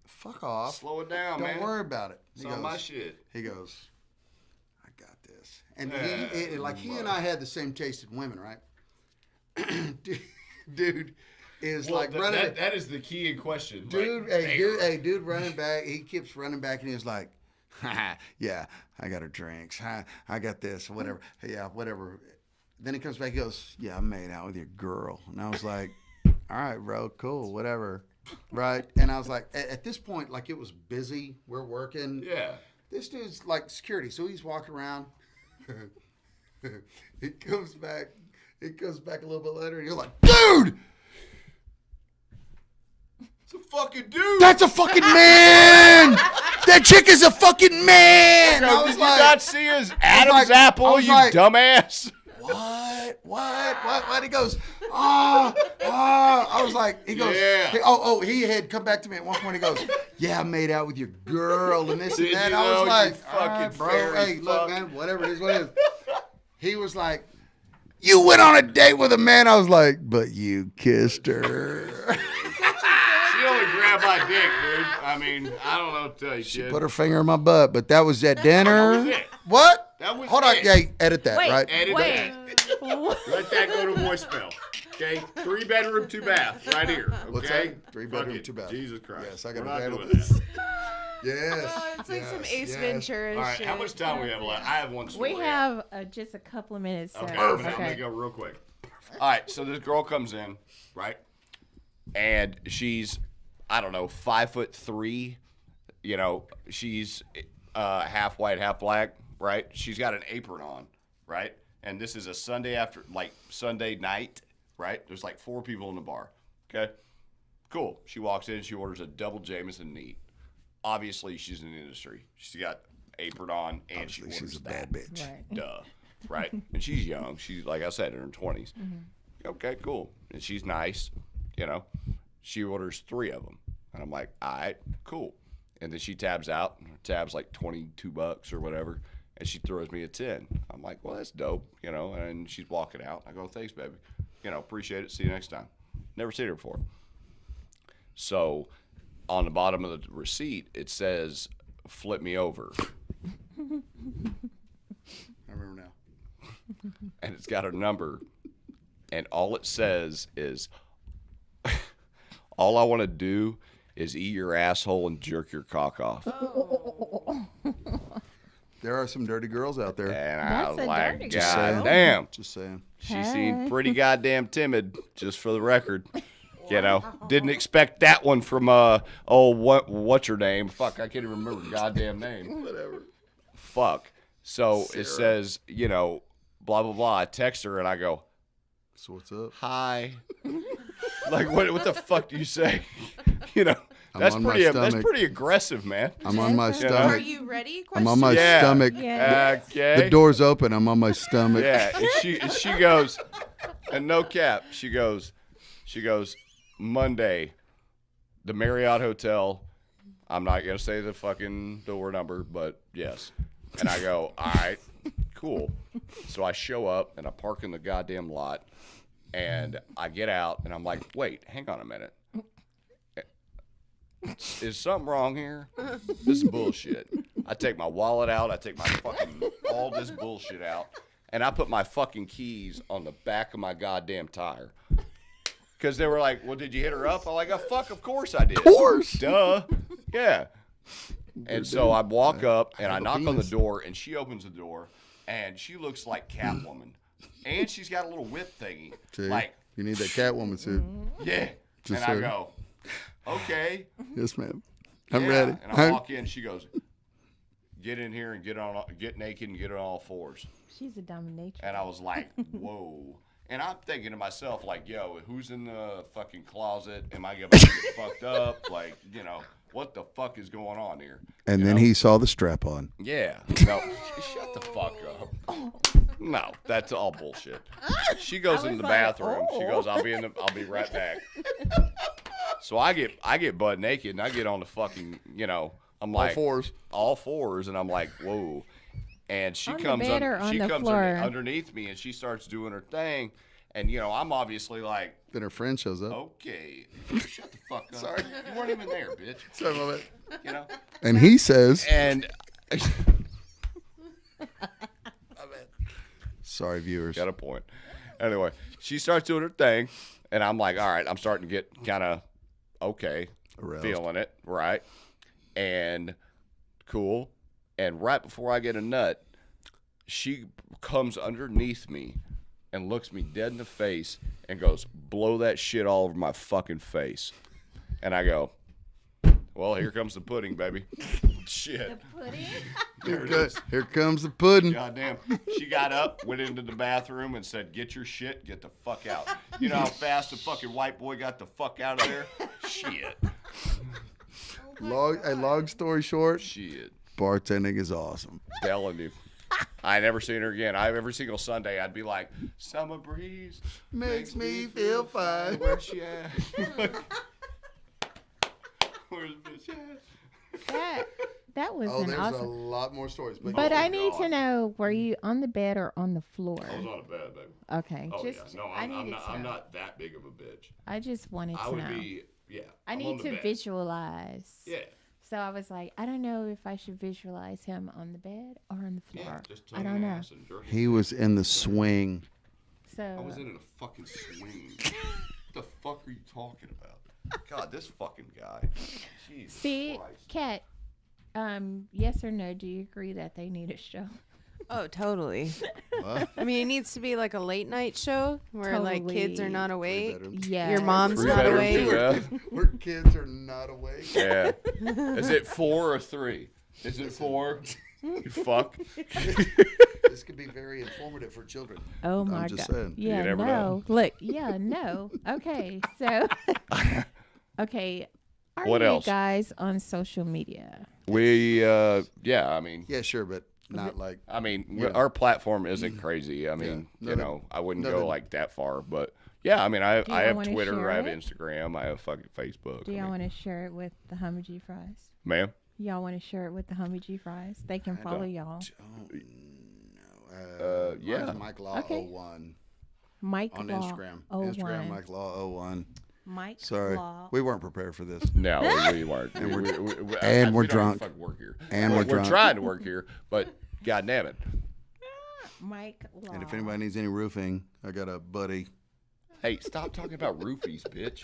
L: fuck off.
K: Slow it down, man.
L: Don't worry about it."
K: It's not my shit.
L: He goes, "I got this." And he and I had the same taste in women, right? Dude is running.
K: That is the key in question.
L: Dude running back. He keeps running back, and he was like, "Yeah, I got her drinks. I got this, whatever. Yeah, whatever." Then he comes back. He goes, "Yeah, I made out with your girl." And I was like, "All right, bro, cool, whatever." Right? And I was like, at this point, like it was busy. We're working.
K: Yeah.
L: This dude's like security, so he's walking around. He comes back a little bit later, and you're like, "Dude!
K: It's a fucking dude.
L: That's a fucking man! That chick is a fucking man!"
K: Yo,
L: I was
K: did you
L: like,
K: not see his Adam's apple, you dumbass?
L: What? He goes, I was like, he goes,
K: Yeah.
L: he had come back to me at one point. He goes, "Yeah, I made out with your girl and this
K: Did
L: and that."
K: you
L: I was
K: know,
L: like,
K: you
L: "All right,
K: fucking
L: bro,
K: fairy
L: hey, look,
K: fuck."
L: man, whatever it is, what it is." He was like, "You went on a date with a man." I was like, "But you kissed her."
K: She only grabbed my dick, dude. I mean, I don't know what to tell you,
L: She
K: kid.
L: put her finger in my butt, but that was at dinner.
K: That was it.
L: What?
K: That was
L: Hold on,
K: it.
L: hey, edit that,
C: Wait,
L: right?
K: Edit
C: Wait.
K: that. Let that go to voicemail. Okay? 3 bedroom, 2 bath, right here. Okay?
L: What's that? 3 bedroom,
K: Fuck it.
L: 2 bath.
K: Jesus Christ.
L: Yes, I
K: We're
L: gotta
K: not
L: handle
K: doing
L: this.
K: that.
L: Yes.
D: Oh, it's like some Ace
L: yes.
D: Ventura
K: All right,
D: shit.
K: how much time we have left? I have one story.
C: We have just a couple of minutes. So.
K: Okay, I'm gonna go real quick. All right, so this girl comes in, right? And she's, I don't know, 5'3". She's half white, half black, right? She's got an apron on, right? And this is a Sunday Sunday night, right? There's 4 people in the bar. Okay, cool. She walks in, she orders a double Jameson neat. Obviously, she's in the industry. She's got apron on, and
L: Obviously,
K: she orders
L: she's a
K: that.
L: bad bitch.
C: Right.
K: Duh. Right? And she's young. She's, like I said, in her 20s. Okay, cool. And she's nice, She orders 3 of them. And I'm like, all right, cool. And then she tabs out. Her tab's like $22 or whatever. And she throws me a 10. I'm like, well, that's dope, And she's walking out. I go, thanks, baby. Appreciate it. See you next time. Never seen her before. So on the bottom of the receipt, it says, flip me over.
L: I remember now.
K: And it's got her number, and all it says is, all I want to do is eat your asshole and jerk your cock off.
L: There are some dirty girls out there.
K: And
C: That's
K: I was
C: a
K: like,
C: dirty
K: God
C: girl.
K: damn.
L: Just saying.
K: She seemed pretty goddamn timid, just for the record. You know, didn't expect that one from what's her name? Fuck, I can't even remember her goddamn name.
L: Whatever.
K: Fuck. So
L: Sarah.
K: it says, you know, blah blah blah. I text her and I go,
L: So what's up?
K: hi. Like what the fuck do you say? You know,
L: I'm
K: that's
L: on my
K: that's
L: stomach.
K: pretty aggressive, man.
L: I'm on my
K: You know?
L: stomach.
D: Are you ready?
L: I'm on my
K: Yeah.
L: stomach.
C: Yeah.
K: Okay.
L: The door's open. I'm on my stomach.
K: Yeah, and she goes, and no cap, she goes, Monday, the Marriott Hotel. I'm not gonna say the fucking door number, but yes. And I go, all right, cool. So I show up and I park in the goddamn lot, and I get out and I'm like, wait, hang on a minute. Is something wrong here? This is bullshit. I take my wallet out. I take my fucking all this bullshit out, and I put my fucking keys on the back of my goddamn tire. Because they were like, well, did you hit her up? I'm like, oh, fuck, of course I did. Of
L: course.
K: Duh. Yeah. And so I walk up, and I
L: have a
K: knock on the
L: penis.
K: door, and she opens the door, and she looks like Catwoman. And she's got a little whip thingy.
L: See?
K: Like,
L: You need that Catwoman suit.
K: yeah.
L: Just
K: And I
L: so-
K: go, okay.
L: Yes, ma'am. I'm
K: Yeah.
L: ready.
K: And I walk in, she goes, get in here and get naked and get on all fours.
C: She's a dominatrix.
K: And I was like, whoa. And I'm thinking to myself, like, yo, who's in the fucking closet? Am I going to get fucked up? Like, you know, what the fuck is going on here?
L: And
K: You
L: then
K: know?
L: he saw the strap on.
K: Yeah. No, shut the fuck up. No, that's all bullshit. She goes in the bathroom. She goes, I'll be right back. So I get butt naked and I get on the fucking, you know, I'm like all fours, and I'm like, whoa. And she
C: On the
K: comes
C: bed or on the floor?
K: underneath me, and she starts doing her thing, and you know, I'm obviously like,
L: Then her friend shows up.
K: okay, shut the fuck up.
L: Sorry.
K: You weren't even there, bitch.
L: Sorry about that.
K: You know.
L: And he says,
K: And
L: sorry, viewers.
K: got a point. Anyway, she starts doing her thing, and I'm like, all right, I'm starting to get kind of okay,
L: Aroused.
K: feeling it, right? And cool. And right before I get a nut, she comes underneath me and looks me dead in the face and goes, blow that shit all over my fucking face. And I go, well, here comes the pudding, baby. Shit.
L: Here comes the pudding.
K: Goddamn. She got up, went into the bathroom, and said, get your shit, get the fuck out. You know how fast the fucking white boy got the fuck out of there? Shit.
L: Long story short,
K: Shit.
L: bartending is awesome.
K: Telling you. I never seen her again. Every single Sunday, I'd be like, summer breeze
L: Makes me feel fine.
K: Where's she at? Where's the bitch at?
C: That was
L: Oh,
C: an
L: there's
C: awesome.
L: a lot more stories.
C: But I need to know: were you on the bed or on the floor?
K: I was on a bed, baby.
C: Okay,
K: Oh,
C: just
K: yeah. No,
C: I needed to
K: I'm
C: know.
K: not that big of a bitch.
C: I just wanted
K: I
C: to
K: would
C: know.
K: be, yeah.
C: I
K: I'm on
C: need
K: the
C: to
K: bed.
C: visualize.
K: Yeah.
C: So I was like, I don't know if I should visualize him on the bed or on the floor.
K: Just
C: I don't know.
K: ass and jerking.
L: He was in the swing.
C: So
K: I was in a fucking swing. What the fuck are you talking about? God, this fucking guy. Jesus
C: see,
K: Christ.
C: Kat, yes or no? Do you agree that they need a show?
D: Oh, totally.
L: What?
D: I mean, it needs to be like a late night show where like kids are
C: Totally.
D: not awake.
C: Yeah.
D: Your mom's
K: Three
D: not
K: bedroom,
D: awake.
K: two bath.
L: Where kids are not awake.
K: Yeah. Is it 4 or 3? Is it 4? You fuck.
L: This could be very informative for children.
C: Oh
L: I'm
C: my
L: just
C: god.
L: saying.
C: Yeah,
K: never
C: no.
K: know.
C: Look, yeah, no. Okay, so okay. Are
K: What
C: you
K: else?
C: guys on social media?
K: We, yeah, I mean,
L: Yeah, sure, but not like.
K: yeah. Our platform isn't crazy. I mean,
L: Yeah.
K: you know, I wouldn't
L: Nothing.
K: go like that far, but yeah, I mean, I
C: y'all
K: have
C: wanna
K: Twitter,
C: share
K: I have
C: it?
K: Instagram, I have fucking Facebook.
C: Do y'all want to share it with the Hummy G Fries?
K: Ma'am?
C: Y'all want to share it with the Hummy G Fries? They can follow y'all.
K: Yeah.
L: Mike Law
C: Okay.
L: 01
C: Mike
L: on
C: Law
L: Instagram.
C: 01.
L: Instagram, Mike Law 01.
C: Mike
L: Sorry,
C: Law.
L: we weren't prepared for this.
K: No, we weren't.
L: And we're-
K: we
L: and we're
K: we don't even
L: drunk.
K: fucking work here.
L: And we're drunk.
K: trying to work here, but god damn it.
C: Mike Law.
L: And if anybody needs any roofing, I got a buddy.
K: Hey, stop talking about roofies, bitch.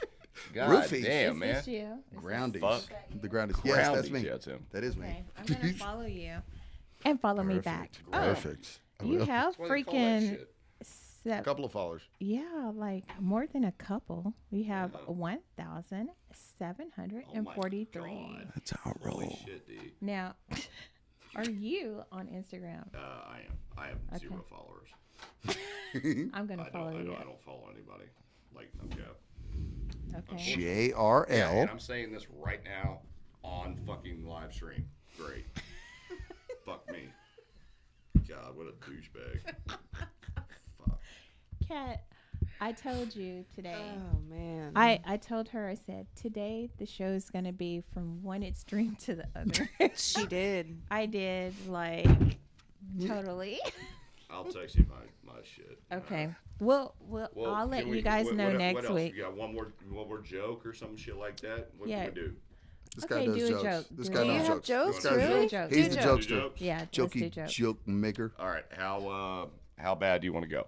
K: God
L: Roofies?
K: damn,
C: Is
K: man.
C: this you? Is
L: Groundies.
K: Fuck.
L: The groundies. Yes, that's
K: Groundies,
L: me.
K: yeah, it's him.
L: That is me.
C: Okay, I'm gonna follow you and follow me back.
L: Perfect. I
C: You
L: will.
C: have
K: That's why they call that
C: freaking
K: shit.
L: A couple of followers.
C: Yeah, like more than a couple. We have 1,743.
L: That's our roll.
K: Holy shit, D.
C: Now, are you on Instagram?
K: I have
C: Okay.
K: 0 followers.
C: I'm gonna follow you.
K: I don't follow anybody. Like, no cap.
C: Okay.
L: JRL.
K: Yeah, and I'm saying this right now on fucking live stream. Great. Fuck me. God, what a douchebag.
C: Kat, I told you today.
D: Oh man.
C: I told her, I said, today the show's gonna be from one extreme to the other.
D: She did.
C: I did, like, totally.
K: I'll text you my shit.
C: Okay. Well, I'll let you guys know next
K: what
C: week.
K: You got one more joke or some shit like that? What
C: Yeah.
K: can we do?
L: This
C: Okay,
L: guy does
C: do a
L: jokes.
C: joke.
L: This
C: Do
L: guy
C: you
L: does
C: have
L: jokes.
D: jokes?
L: This guy's
D: Really?
L: jokes. He's the
K: Do
L: jokester.
K: jokes?
C: Yeah, let's
L: Jokey
C: do jokes.
L: joke maker.
K: All right. How bad do you want to go?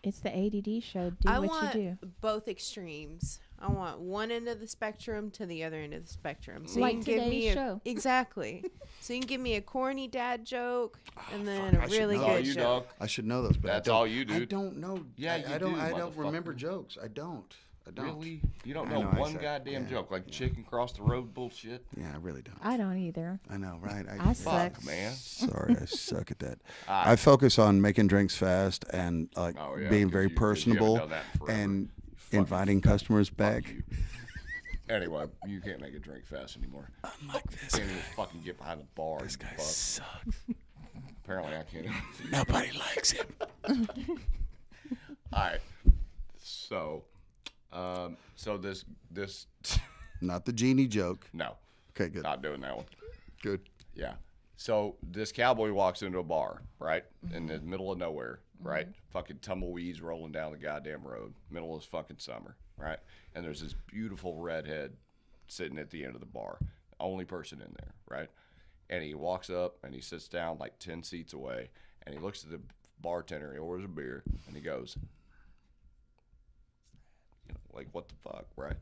C: It's the ADD show. Do
D: I
C: what
D: want
C: you do.
D: both extremes. I want one end of the spectrum to the other end of the spectrum. So
C: Like
D: you can give me
C: today's show.
D: Exactly. So you can give me a corny dad joke and then
L: fuck, I
D: a
L: should
D: really
L: know.
D: good
K: you,
D: joke.
K: dog.
L: I should know those, but
K: That's
L: I don't.
K: all you do.
L: I don't know.
K: Yeah,
L: I
K: you
L: don't.
K: do,
L: I don't remember
K: motherfucker.
L: jokes. I don't.
K: Really? You don't
L: I
K: know,
L: know,
K: one
L: actually,
K: goddamn
L: yeah,
K: joke like chicken cross the road bullshit?
L: Yeah, I really don't.
C: I don't either.
L: I know, right?
C: I suck.
K: Fuck, man.
L: Sorry, I suck at that.
K: Ah.
L: I focus on making drinks fast and like
K: Oh, yeah,
L: being
K: 'cause
L: very
K: you haven't
L: personable
K: done that in forever.
L: and
K: Fucking
L: inviting customers back.
K: you. Anyway, you can't make a drink fast anymore.
L: Unlike this
K: Can't even fucking get behind the bar.
L: This guy
K: Fuck.
L: sucks.
K: Apparently, I can't.
L: Nobody likes him.
K: All right. So this
L: Not the genie joke.
K: no,
L: Okay, good.
K: not doing that one.
L: Good.
K: Yeah. So this cowboy walks into a bar, right, in the middle of nowhere, right? Fucking tumbleweeds rolling down the goddamn road, middle of fucking summer, right? And there's this beautiful redhead sitting at the end of the bar, only person in there, right? And he walks up and he sits down like 10 seats away, and he looks at the bartender, he orders a beer, and he goes, you know, like, what the fuck, right?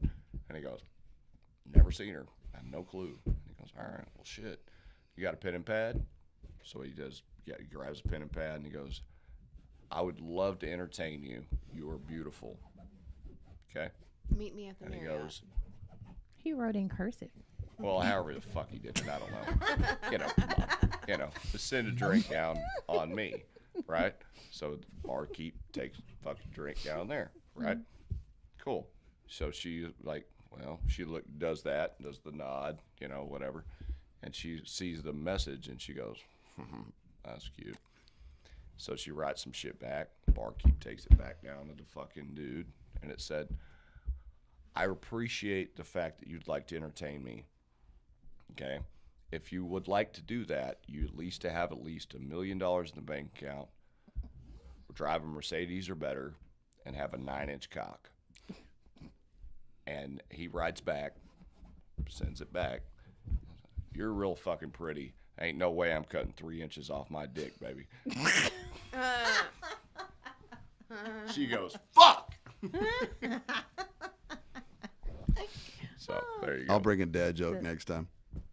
K: And he goes, never seen her, I have no clue. And he goes, all right, well, shit. You got a pen and pad? So he does, yeah, he grabs a pen and pad and he goes, I would love to entertain you. You are beautiful. Okay?
D: Meet me at the
K: And he
D: Marriott.
K: goes,
C: He wrote in cursive.
K: well, however the fuck he did it, I don't know. Come on. Just send a drink down on me, right? So the barkeep takes a fucking drink down there, right? Cool. So she does that, does the nod, whatever. And she sees the message and she goes, that's cute. So she writes some shit back. Barkeep takes it back down to the fucking dude. And it said, I appreciate the fact that you'd like to entertain me. Okay? If you would like to do that, you at least have $1 million in the bank account, drive a Mercedes or better, and have a 9-inch cock. And he writes back, sends it back. You're real fucking pretty. Ain't no way I'm cutting 3 inches off my dick, baby. She goes, fuck! So, there you go.
L: I'll bring a dad joke next time.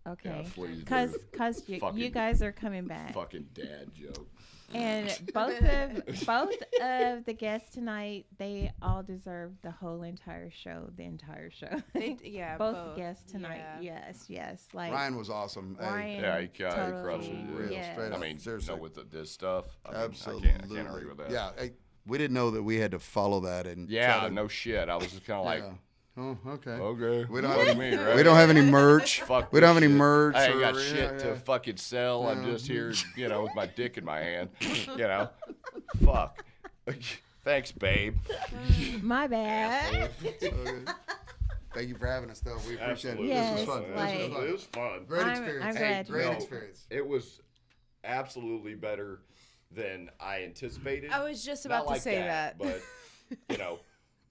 C: Okay.
K: please do.
C: Because you
K: Fucking-
C: guys are coming back.
K: Fucking dad joke.
C: And both of the guests tonight, they all deserve the whole entire show. The entire show.
D: Yeah,
C: both guests tonight.
D: Yeah.
C: Yes. Like
L: Ryan was awesome. Hey,
C: Ryan,
K: Yeah, he crushed it.
L: Real
C: yes.
L: straight
K: I
L: up.
K: mean,
L: Seriously.
K: with this stuff,
L: Absolutely.
K: I can't argue with that.
L: Yeah, we didn't know that we had to follow that and
K: Yeah,
L: try to-
K: no shit. I was just kind of like,
L: Yeah. Oh, okay.
K: okay.
L: We don't
K: What
L: have
K: do
L: any.
K: you mean, right?
L: We don't have any merch.
K: Fuck
L: we don't have
K: this
L: any
K: shit.
L: merch.
K: I ain't got
L: or-
K: shit
L: yeah,
K: to
L: yeah.
K: fucking sell. I'm
L: Yeah.
K: just here, with my dick in my hand. Fuck. Thanks, babe.
C: my bad.
L: Okay. Thank you for having us, though. We appreciate
K: Absolutely.
L: it.
C: Yes,
L: This was fun.
C: like-
K: It was fun.
L: Great
C: I'm
L: experience.
C: glad you
L: Great
C: did.
L: experience.
K: It was absolutely better than I anticipated.
D: I was just
K: Not
D: about to
K: like
D: say that.
K: but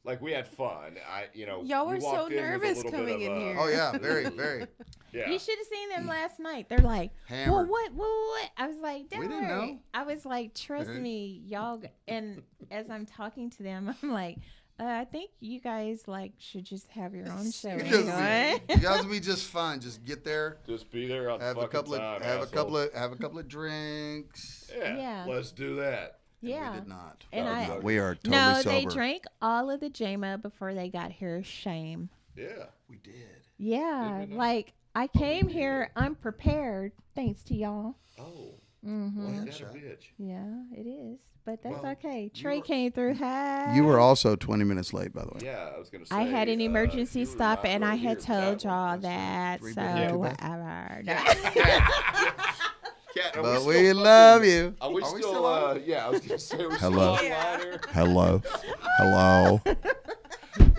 K: like we had fun.
D: Y'all
K: we
D: were so
K: walked in with a
D: nervous
K: little bit
D: coming
K: of
D: in
K: a-
D: here.
L: Oh yeah, very, very.
K: Yeah.
C: You should have seen them last night. They're like,
L: Hammered.
C: well, what? I was like, don't
L: We didn't
C: worry.
L: know.
C: I was like, trust me, y'all. And as I'm talking to them, I'm like, I think you guys should just have your own show.
L: You
C: anyway.
L: guys will be just fine. Just get there.
K: Just be there on
L: Have
K: fucking
L: a couple
K: time.
L: of have a
K: asshole.
L: couple of drinks.
K: Yeah,
C: Yeah.
K: let's do that.
C: Yeah.
L: We did not.
C: And
L: we are totally
C: no,
L: sober.
C: they drank all of the JMO before they got here. Shame.
K: Yeah.
L: We did.
C: Yeah,
K: Did we not?
C: like I came here unprepared, thanks to y'all.
K: Oh.
C: Mm-hmm.
K: Wasn't that a bitch?
C: Yeah, it is, but that's
K: Well,
C: okay. Trey came through. Hi.
L: You were also 20 minutes late, by the way.
K: Yeah, I was going to say.
C: I had an emergency
K: you were
C: stop,
K: not
C: and
K: right
C: I
K: here
C: had
K: for
C: told
K: that one.
C: y'all that.
L: Three
C: So
L: bit.
C: whatever.
K: Cat, are
L: But
K: still
L: we
K: fucking-
L: love you.
K: Are we
L: Are we
K: still,
L: still on?
K: yeah, I was going to say we're
L: Hello.
K: still online here.
L: Hello. Hello.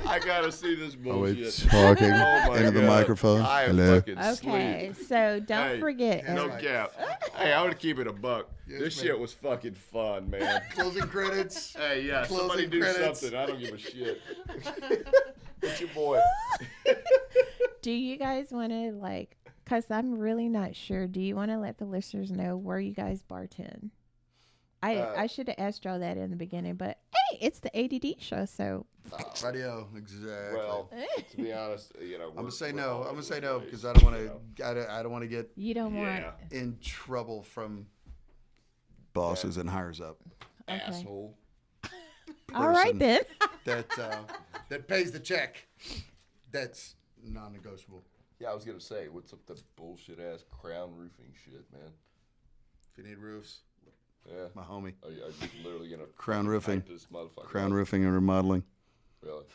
K: I got to see this
L: Are we
K: bullshit.
L: talking
K: Oh my
L: into the
K: God.
L: microphone?
K: I am
L: Hello.
K: fucking
C: Okay,
K: sleep.
C: so don't
K: Hey,
C: forget.
K: No
C: everyone.
K: cap. Hey, I want to keep it a buck.
L: Yes,
K: This
L: ma'am.
K: shit was fucking fun, man.
L: Closing credits.
K: Hey, yeah,
L: Closing
K: somebody do
L: credits.
K: something. I don't give a shit. What's your boy?
C: Do you guys want to like? Cause I'm really not sure. Do you want to let the listeners know where you guys bartend? I should have asked y'all that in the beginning, but hey, it's the ADD show, so
L: Radio, exactly.
K: Well, to be honest, you know,
L: I'm gonna say
K: we're
L: no.
K: all
L: I'm gonna
K: over
L: say
K: the
L: no
K: place,
L: because I don't want
K: you
L: to.
K: know.
L: I don't want to get
C: you don't want.
K: Yeah.
L: in trouble from bosses and hires up.
C: Okay.
K: Asshole.
C: All right
L: person
C: then.
L: that pays the check. That's non-negotiable.
K: Yeah, I was gonna say, what's up with the bullshit ass crown roofing shit, man?
L: If you need roofs,
K: Yeah.
L: my homie.
K: Are you literally gonna
L: Crown
K: fucking
L: roofing.
K: pipe this motherfucker
L: Crown
K: up?
L: roofing and remodeling.
K: Really?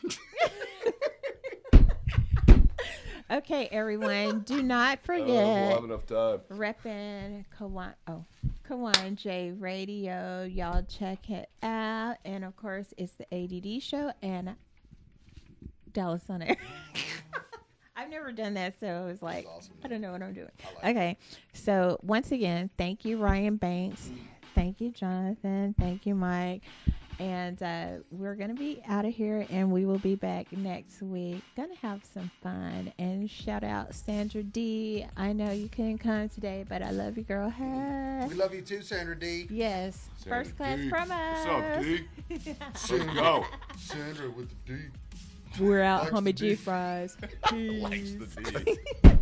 C: Okay, everyone, do not
K: We'll
C: forget
K: have enough time.
C: repping Kawan J Radio. Y'all check it out, and of course, it's the ADD show and Dallas on Air. I've never done that, so it was like, I don't know what I'm doing. Okay, so once again, thank you, Ryan Banks. Thank you, Jonathan. Thank you, Mike. And we're going to be out of here, and we will be back next week. Going to have some fun. And shout out Sandra D. I know you couldn't come today, but I love you, girl. Hey.
L: We love you too, Sandra D.
C: Yes.
K: Sandra
C: First class
K: D.
C: promos.
K: What's up, D? Let's go.
L: Sandra with the D.
C: We're out,
L: Likes the
C: homie
L: D.
C: G fries.
K: Likes the D.